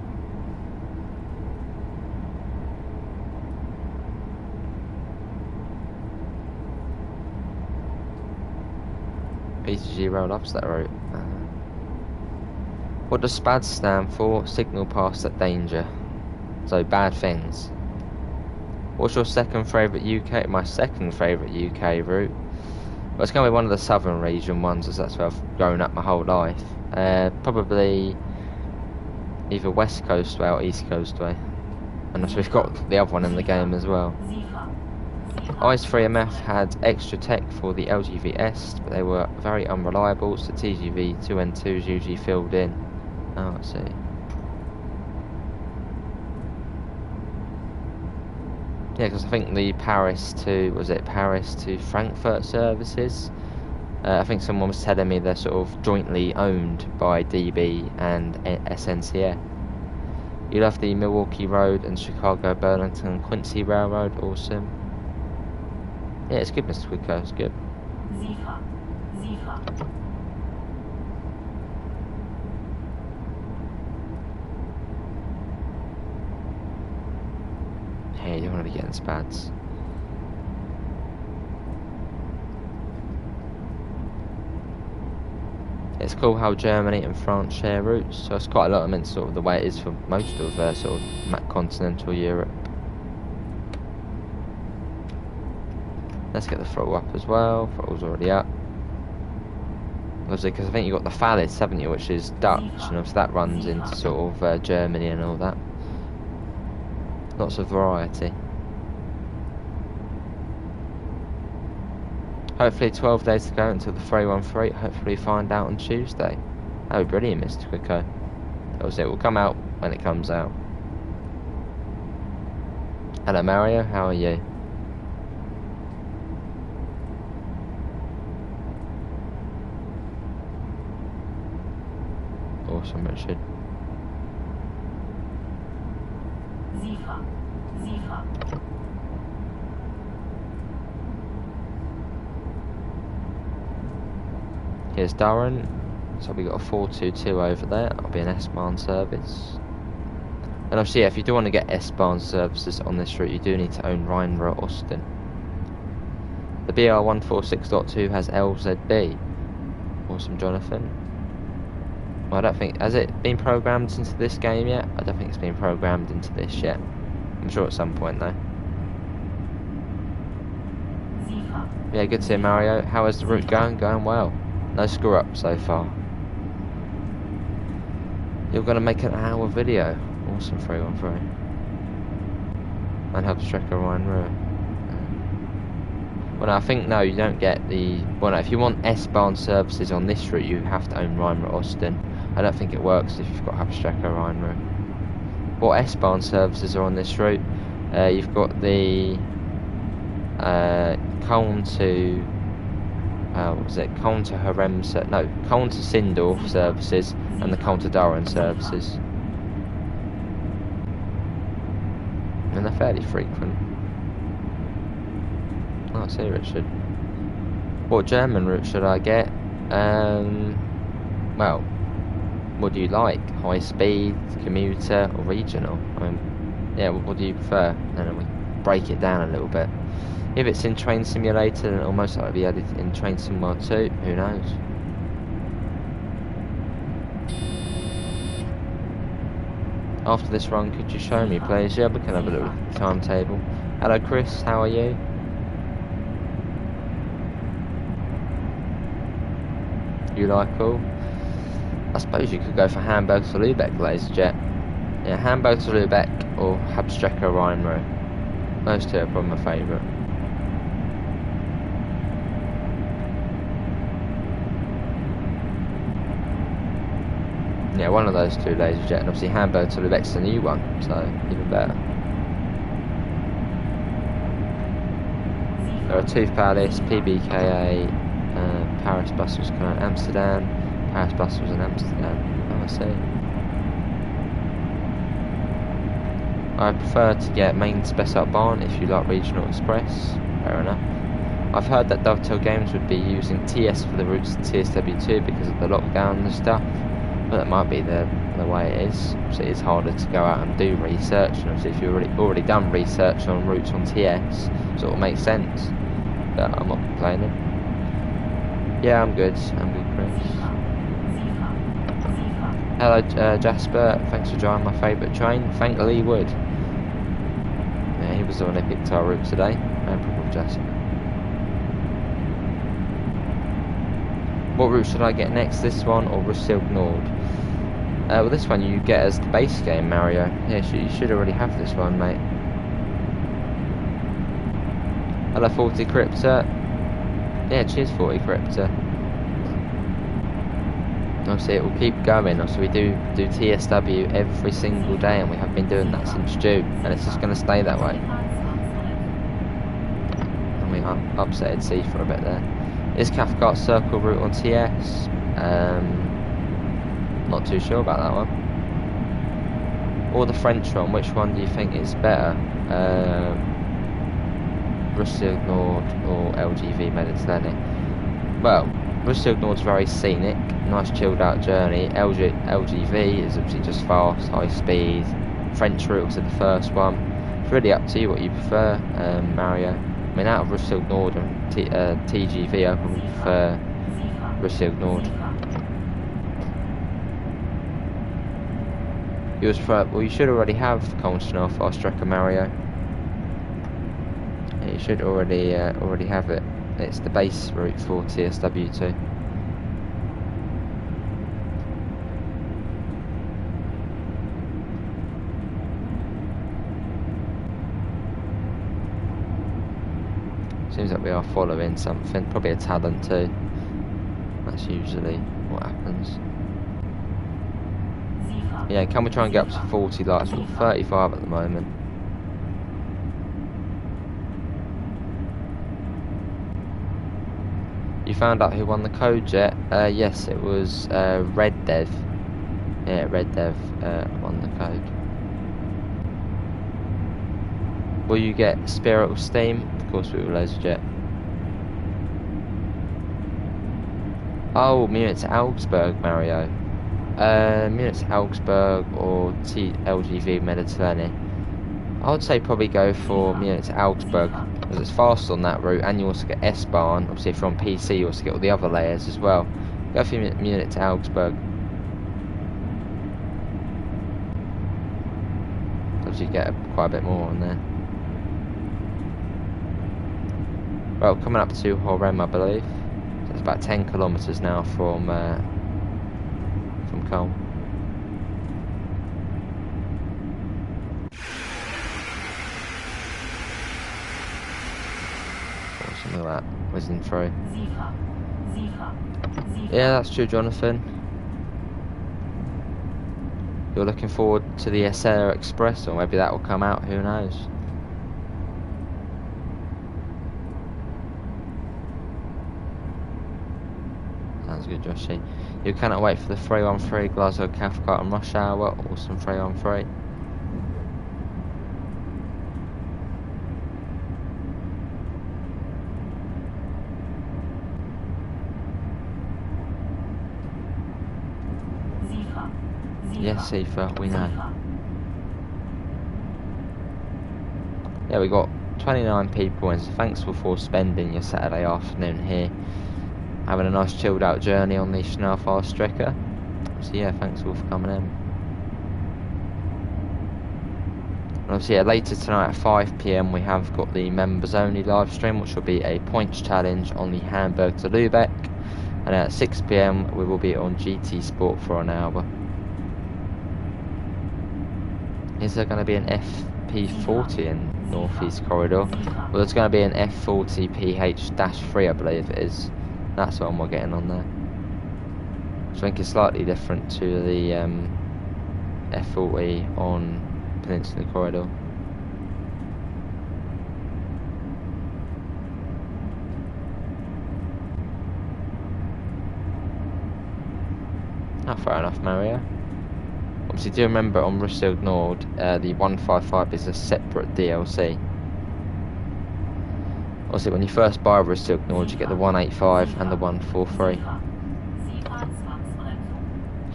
PTG Rail loves that route. What does SPAD stand for? Signal past at danger. So bad things. What's your second favourite UK? My second favourite UK route? Well, it's going to be one of the southern region ones, as that's where I've grown up my whole life. Probably either West Coast Way or East Coast Way. And we've got the other one in the game as well. ICE3MF had extra tech for the LGVS, but they were very unreliable, so TGV 2N2s usually filled in. Oh, I see. Yeah, because I think the Paris to Frankfurt services? I think someone was telling me they're sort of jointly owned by DB and SNCF. You love the Milwaukee Road and Chicago, Burlington, Quincy Railroad, awesome. Yeah, it's good, Mr. Quicko, it's good. Zifa. Hey, you don't want to be getting spads. It's cool how Germany and France share routes, so it's quite a lot of sort of the way it is for most of sort of continental Europe. Let's get the throttle up as well. Throttle's already up. Obviously, because I think you've got the Thalys, haven't you, which is Dutch, and obviously that runs into sort of Germany and all that. Lots of variety. Hopefully 12 days to go until the 313. Hopefully find out on Tuesday. That would be brilliant, Mr. Quicko. Obviously it will come out when it comes out. Hello Mario, how are you? Awesome, Richard. Zifa. Here's Durham. So we got a 422 over there. That'll be an S-Bahn service. And obviously, yeah, if you do want to get S-Bahn services on this route, you do need to own Rheinruhr Osten. The BR146.2 has LZB. Awesome, Jonathan. Well, I don't think... Has it been programmed into this game yet? I don't think it's been programmed into this yet. I'm sure at some point, though. Yeah, good to see you, Mario. How is the route going? Going well. No screw up so far. You're going to make an hour video. Awesome, 313. And Hubstrecker Rheinruhr. Well, no, I think, no, you don't get the... Well, no, if you want S-Bahn services on this route, you have to own Rheinruhr Osten. I don't think it works if you've got Hubstrecker Rheinruhr. What S-Bahn services are on this route? You've got the... Köln to... what was it? Köln to Harem... No, Köln to Sindorf services and the Köln to Durham services. And they're fairly frequent. Oh, I see, Richard. What German route should I get? Well, what do you like? High speed, commuter, or regional? I mean, yeah, what do you prefer? And then we break it down a little bit. If it's in Train Simulator, then it'll most likely be added in Train Sim World 2. Who knows? After this run, could you show me, please? Yeah, we can have a little timetable. Hello, Chris. How are you? You like all? I suppose you could go for Hamburg to Lübeck, Laserjet. Yeah, Hamburg to Lübeck or Hubstrecker Rheinruhr. Those two are probably my favourite. Yeah, one of those two, Laserjet, and obviously Hamburg to Lübeck's the new one, so even better. There are Tooth Palace, PBKA, Paris Brussels, Cologne, Amsterdam, Paris Brussels and Amsterdam. Oh, I see. I prefer to get main Spessartbahn if you like regional express. Fair enough. I've heard that Dovetail Games would be using TS for the routes in TSW2 because of the lockdown and stuff. But that might be the way it is. So it's harder to go out and do research, and obviously if you've already done research on routes on TS, it sort of makes sense. But I'm not complaining. Yeah, I'm good, Chris. Hello, Jasper. Thanks for joining my favourite train. Thank Lee Wood. Yeah, he was the one who picked our route today. No problem, Jasper. What route should I get next? This one or Russilk Nord? Well, this one you get as the base game, Mario. Yeah, you should already have this one, mate. Hello 40 Crypta. Yeah, cheers 40 Crypta. Obviously it will keep going. Obviously we do TSW every single day, and we have been doing that since June, and it's just going to stay that way. And we upsetted C for a bit there. Is Cathcart Circle route on TS? Not too sure about that one. Or the French one, which one do you think is better? Brussels Nord or LGV Mediterranean? Well, Brussels Nord's very scenic, nice chilled out journey. LGV is obviously just fast, high speed. French route was the first one. It's really up to you what you prefer, Mario. I mean, out of Brussels Nord and TGV, I probably prefer Brussels Nord. Well, you should already have Cologne Schnellfahrstrecke, Mario. Yeah, you should already have it. It's the base route for TSW2. Seems like we are following something, probably a talent too. That's usually what happens. Yeah, can we try and get up to 40 lights? We're 35 at the moment. You found out who won the code yet? Yes, it was Red Dev. Yeah, Red Dev won the code. Will you get Spirit of Steam? Of course we will, Laser Jet. Oh, Munich to Augsburg, Mario. Munich to Augsburg or LGV Mediterranean. I would say probably go for Munich to Augsburg, because it's fast on that route, and you also get S-Bahn. Obviously, if you're on PC, you also get all the other layers as well. Go for Munich to Augsburg. Obviously, you get quite a bit more on there. Well, coming up to Horem, I believe. So it's about 10 kilometres now from Köln. Something like that, whizzing through. Yeah, that's true, Jonathan. You're looking forward to the SR Express, or maybe that will come out, who knows? Sounds good, Joshy. You cannot wait for the 313 Glasgow Cathcart and Rush Hour. Awesome 313. Yes, Sifa, we know. Yeah, we got 29 people, and so thanks for spending your Saturday afternoon here, having a nice chilled out journey on the Schnellfahrstrecke. So yeah, thanks all for coming in. And obviously, yeah, later tonight at 5 PM we have got the members only live stream, which will be a points challenge on the Hamburg to Lübeck, and at 6 PM we will be on GT Sport for an hour. Is there going to be an FP40 in Northeast Corridor? Well, there's going to be an F40PH-3, I believe it is. That's what we're getting on there. Which I think is slightly different to the F40 on Peninsula Corridor. Oh, fair enough, Mario. Obviously, do remember on Rusfield Nord, the 155 is a separate DLC. Obviously, when you first buy Rusfield Nord, you get the 185 and the 143.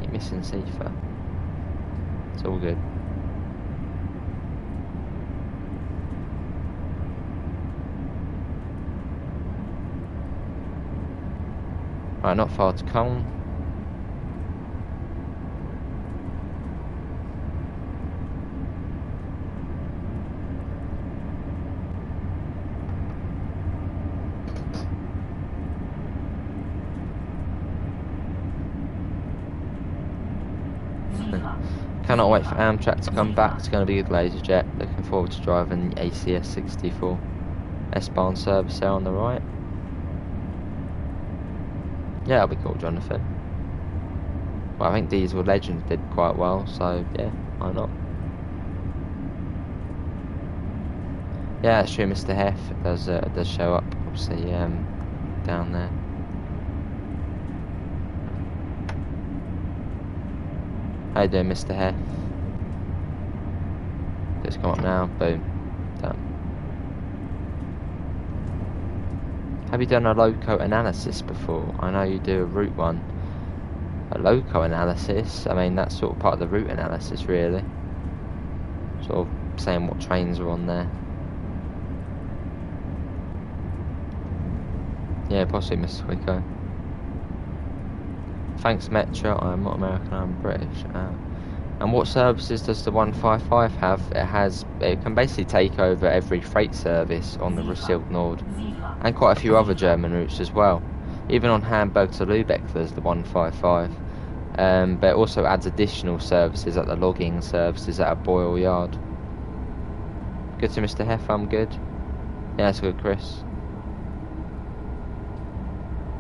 Keep missing Sifa. It's all good. Right, not far to Cologne. Cannot wait for Amtrak to come back. It's going to be a good, Laser Jet. Looking forward to driving the ACS 64. S-Bahn service there on the right. Yeah, that'll be cool, Jonathan. Well, I think Diesel Legends did quite well, so yeah, why not? Yeah, that's true, Mr. Hef. It does show up, obviously, down there. How you doing, Mr. Hef? Just come up now. Boom. Done. Have you done a loco analysis before? I know you do a route one. A loco analysis? I mean, that's sort of part of the route analysis, really. Sort of saying what trains are on there. Yeah, possibly, Mr. Quicko. Thanks, Metro. I'm not American, I'm British. And what services does the 155 have? It can basically take over every freight service on the Russilk Nord, and quite a few other German routes as well. Even on Hamburg to Lübeck there's the 155. But it also adds additional services like the logging services at a Boyle Yard. Good to Mr. Hef, I'm good. Yeah, that's good, Chris.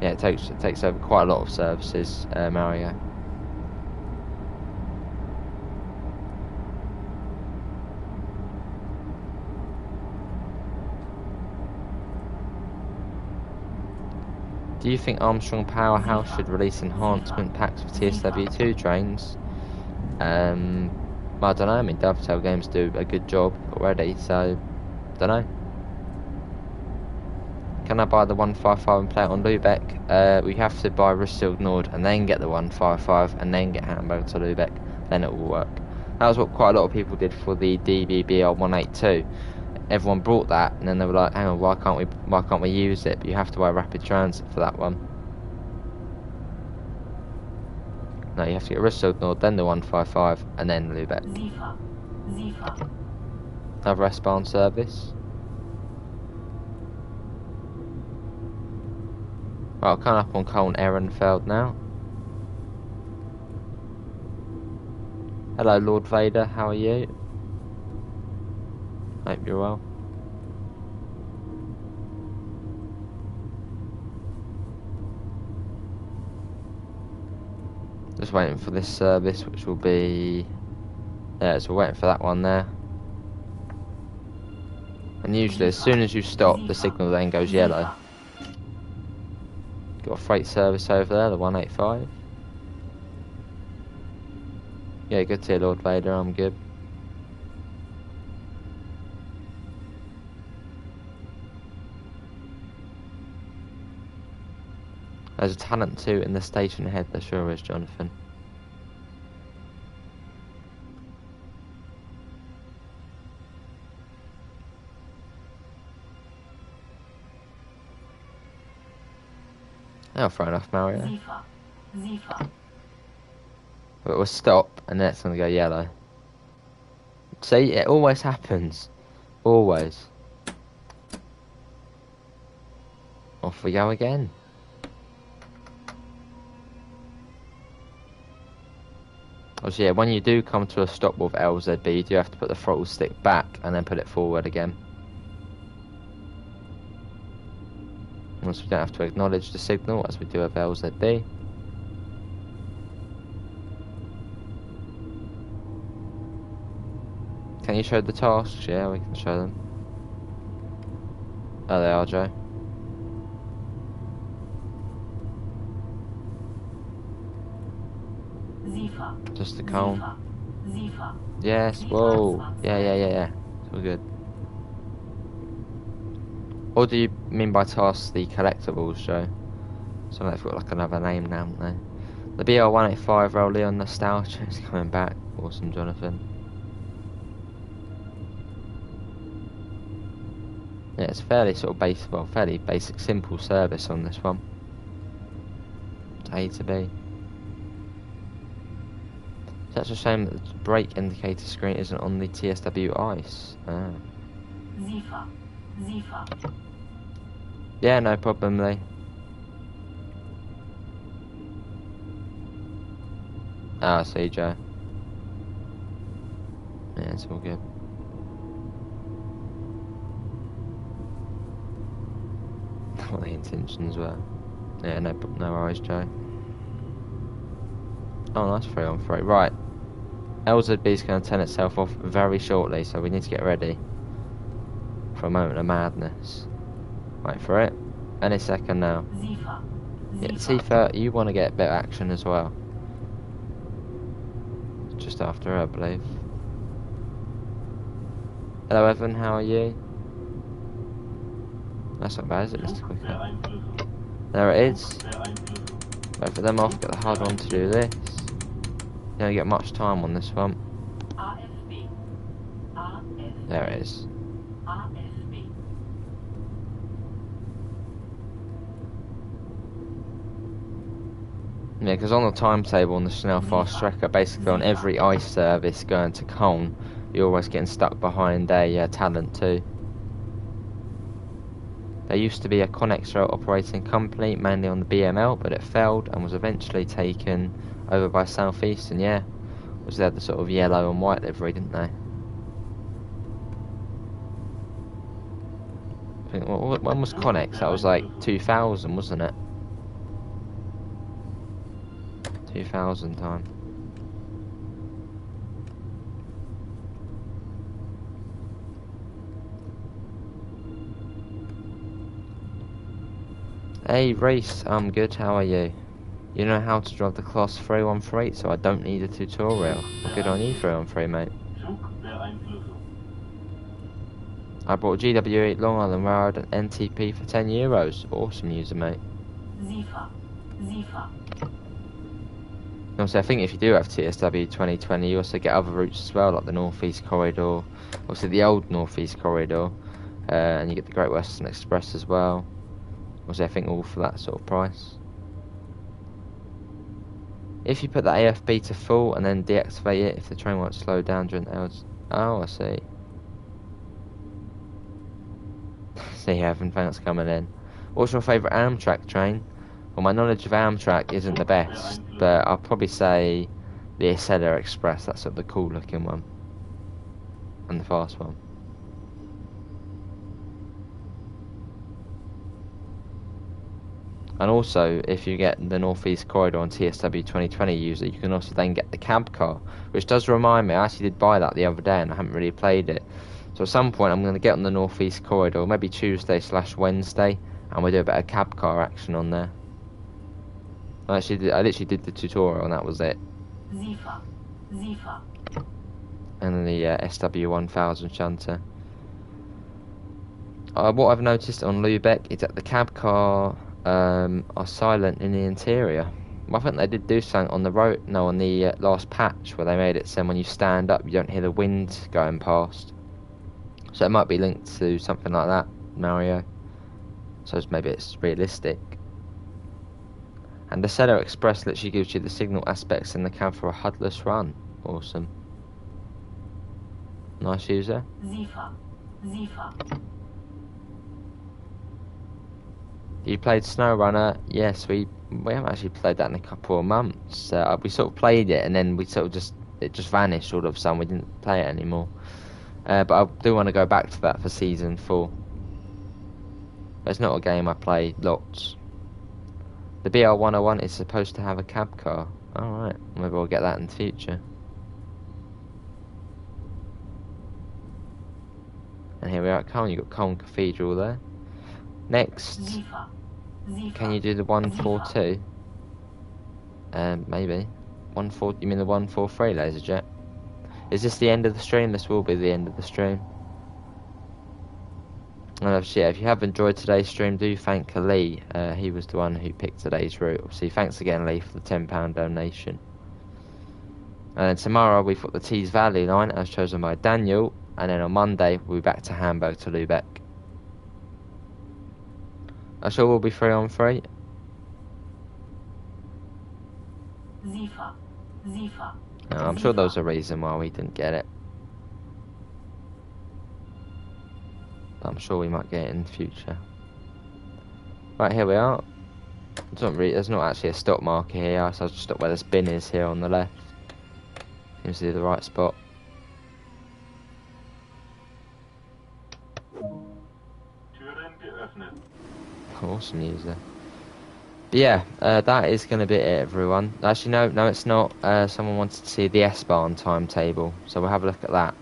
Yeah, it takes over quite a lot of services, Mario. Do you think Armstrong Powerhouse should release enhancement packs for TSW2 trains? I don't know. I mean, Dovetail Games do a good job already, so don't know. Can I buy the 155 and play it on Lübeck? We have to buy Russilk Nord and then get the 155 and then get Hamburg to Lübeck. Then it will work. That was what quite a lot of people did for the DBBL 182. Everyone brought that, and then they were like, "Hang on, why can't we use it?" But you have to buy Rapid Transit for that one. No, you have to get Russilk Nord, then the 155, and then Lübeck. Another S-Bahn service. Right, I'll come up on Cologne Ehrenfeld now. Hello, Lord Vader, how are you? Hope you're well. Just waiting for this service, which will be... Yeah, so we're waiting for that one there. And usually, as soon as you stop, the signal then goes yellow. Got a freight service over there, the 185. Yeah, good to hear, Lord Vader, I'm good. There's a talent too in the station ahead, there sure is, Jonathan. Oh, fair enough, Mario. But we'll stop, and then it's going to go yellow. See, it always happens. Always. Off we go again. Obviously, yeah, when you do come to a stop with LZB, you do have to put the throttle stick back and then put it forward again. Once we don't have to acknowledge the signal, as we do with LZB. Can you show the tasks? Yeah, we can show them. Oh, they are, Joe. Just the Cone. Yes, whoa. Yeah. It's all good. What do you mean by tasks? The collectibles, Joe? So they've got like another name now, haven't they? The BR185 Roll Leon Nostalgia is coming back. Awesome, Jonathan. Yeah, it's fairly sort of basic, well, fairly basic, simple service on this one. It's A to B. It's a shame that the brake indicator screen isn't on the TSW ice. Ah. Yeah, no problem, Lee. Ah, I see, Joe. Yeah, it's all good. what the intentions were. Yeah, no worries, Joe. Oh, nice 3 on 3. Right. LZB's going to turn itself off very shortly, so we need to get ready for a moment of madness. Wait for it. Any second now. Yeah, Tifa, you want to get a bit of action as well. Just after her, I believe. Hello, Evan, how are you? That's not bad, is it, Mr. Quicker? There it is. Wait for them off, get the hard one to do this. You don't get much time on this one. There it is. Yeah, because on the timetable on the Schnellfahrstrecke, basically on every ice service going to Cologne, you're always getting stuck behind a talent too. There used to be a Connextra operating company, mainly on the BML, but it failed and was eventually taken over by Southeastern, yeah. Was they had the sort of yellow and white livery, didn't they? I think, when was Connex? That was like 2000, wasn't it? 2000 time. Hey Reese, I'm good, how are you? You know how to drive the class 313, so I don't need a tutorial. Good on you, 313, mate. I bought GW8 Long Island Railroad and NTP for €10. Awesome user, mate. Also, I think if you do have TSW 2020, you also get other routes as well, like the Northeast Corridor, obviously the old Northeast Corridor, and you get the Great Western Express as well. Also, I think all for that sort of price. If you put the AFB to full and then deactivate it if the train won't slow down during the hours. Oh, I see. See, Evan, thanks for coming in. What's your favourite Amtrak train? Well, my knowledge of Amtrak isn't the best, but I'll probably say the Acela Express. That's sort of the cool looking one. And the fast one. And also, if you get the Northeast Corridor on TSW 2020 user, you can also then get the cab car, which does remind me, I actually did buy that the other day and I haven't really played it. So at some point I'm going to get on the Northeast Corridor, maybe Tuesday/Wednesday, and we'll do a bit of cab car action on there. I literally did the tutorial and that was it. And then the SW1000 shunter. What I've noticed on Lübeck is that the cab car are silent in the interior. Well, I think they did do something on the road, no, on the last patch where they made it so when you stand up you don't hear the wind going past. So it might be linked to something like that, Mario. So maybe it's realistic. And the Acela Express literally gives you the signal aspects in the cab for a HUD-less run. Awesome. Nice user. You played SnowRunner? Yes, we haven't actually played that in a couple of months. We sort of played it and then it just vanished all of a sudden. We didn't play it anymore. But I do want to go back to that for season 4. But it's not a game I play lots. The BR101 is supposed to have a cab car. Alright, maybe we'll get that in the future. And here we are at Cologne. You've got Cologne Cathedral there. Next, can you do the 142? Maybe. 142, you mean the 143 laser jet? Is this the end of the stream? This will be the end of the stream. And obviously, yeah, if you have enjoyed today's stream, do thank Lee. He was the one who picked today's route. Obviously, thanks again, Lee, for the £10 donation. And then tomorrow, we've got the Tees Valley line, as chosen by Daniel. And then on Monday, we'll be back to Hamburg to Lübeck. I'm sure we'll be 3-on-3. I'm sure there was a reason why we didn't get it. But I'm sure we might get it in the future. Right, here we are. There's not actually a stop marker here, so I'll just stop where this bin is here on the left. Seems to be the right spot. Awesome user. But yeah, that is going to be it, everyone. Actually, no, it's not. Someone wanted to see the S-Bahn timetable, so we'll have a look at that.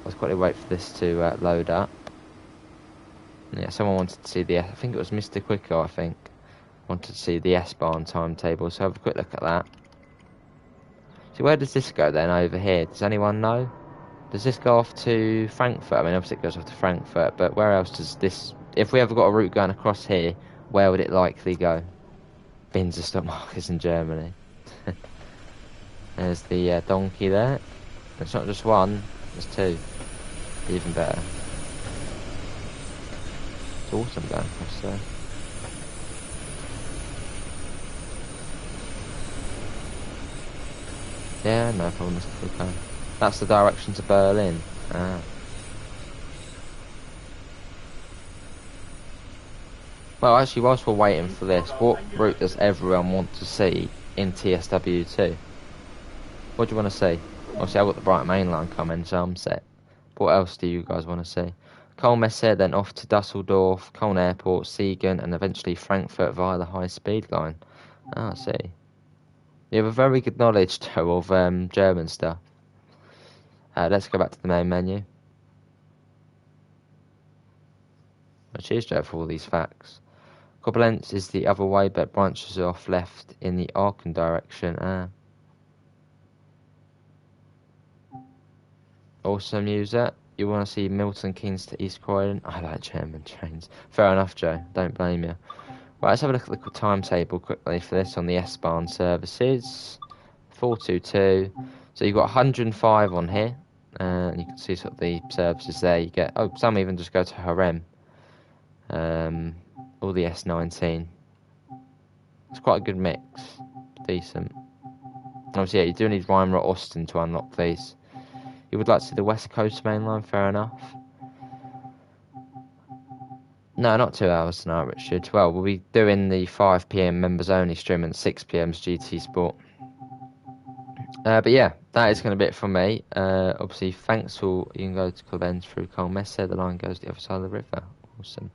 Let's quickly wait for this to load up. Yeah, someone wanted to see the... I think it was Mr. Quicker, I think. Wanted to see the S-Bahn timetable, so have a quick look at that. So where does this go then, over here? Does anyone know? Does this go off to Frankfurt? I mean, obviously it goes off to Frankfurt, but where else does this... If we ever got a route going across here, where would it likely go? Binzer stock markets in Germany. There's the donkey there. It's not just one, there's two. Even better. It's awesome going across there. Yeah, no problem, Mr. Foucault. That's the direction to Berlin. Ah. Well, actually, whilst we're waiting for this, what route does everyone want to see in TSW2? What do you want to see? Obviously, I've got the Bright Main Line coming, so I'm set. But what else do you guys want to see? Köln Messe, then off to Dusseldorf, Köln Airport, Siegen, and eventually Frankfurt via the high-speed line. Ah, I see. You have a very good knowledge, Joe, of German stuff. Let's go back to the main menu. Well, cheers, Joe, for all these facts. Koblenz is the other way, but branches off left in the Aachen direction. Awesome user. You want to see Milton Keynes to East Croydon? I like German trains. Fair enough, Joe. Don't blame you. Right, let's have a look at the timetable quickly for this on the S-Bahn services. 422. So you've got 105 on here. And you can see sort of the services there. You get, some even just go to Harem. Or the S19. It's quite a good mix. Decent. Obviously, yeah, you do need Weimar or Austin to unlock these. You would like to see the West Coast main line, fair enough. No, not 2 hours tonight, Richard. Well, we'll be doing the 5 PM members only stream and 6 PM's GT Sport. But yeah, that is going to be it from me. Obviously, thanks for... You can go to Köln through Köln Messe. The line goes the other side of the river. Awesome.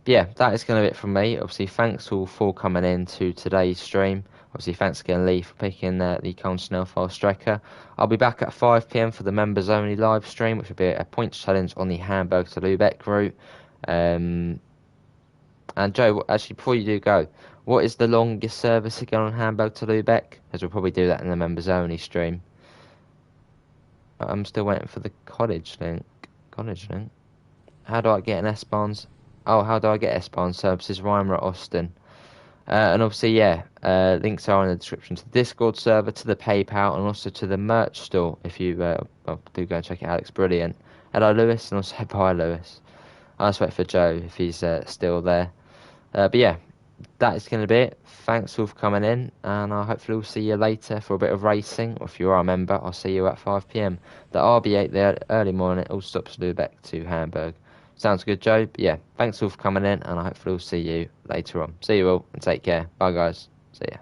But yeah, that is going to be it from me. Obviously, thanks all for coming in to today's stream. Obviously, thanks again, Lee, for picking the Cologne Schnellfahrstrecke. I'll be back at 5 PM for the members only live stream, which will be a points challenge on the Hamburg to Lübeck route. And Joe, actually, before you do go, what is the longest service again on Hamburg to Lübeck? As we'll probably do that in the members only stream. I'm still waiting for the college link. How do I get an S-Bahns? Oh, how do I get S-Bahn services? Weimar at Austin. And obviously, yeah, links are in the description to the Discord server, to the PayPal, and also to the merch store. If you do go and check it out, it's brilliant. Hello, Lewis, and also bye, Lewis. I'll just wait for Joe if he's still there. But yeah, that is going to be it. Thanks all for coming in, and I hopefully will see you later for a bit of racing. Or if you are a member, I'll see you at 5 PM. The RB8 there early morning, all stops Lübeck to Hamburg. Sounds good, Joe. But yeah, thanks all for coming in, and I hopefully will see you later on. See you all, and take care. Bye, guys. See ya.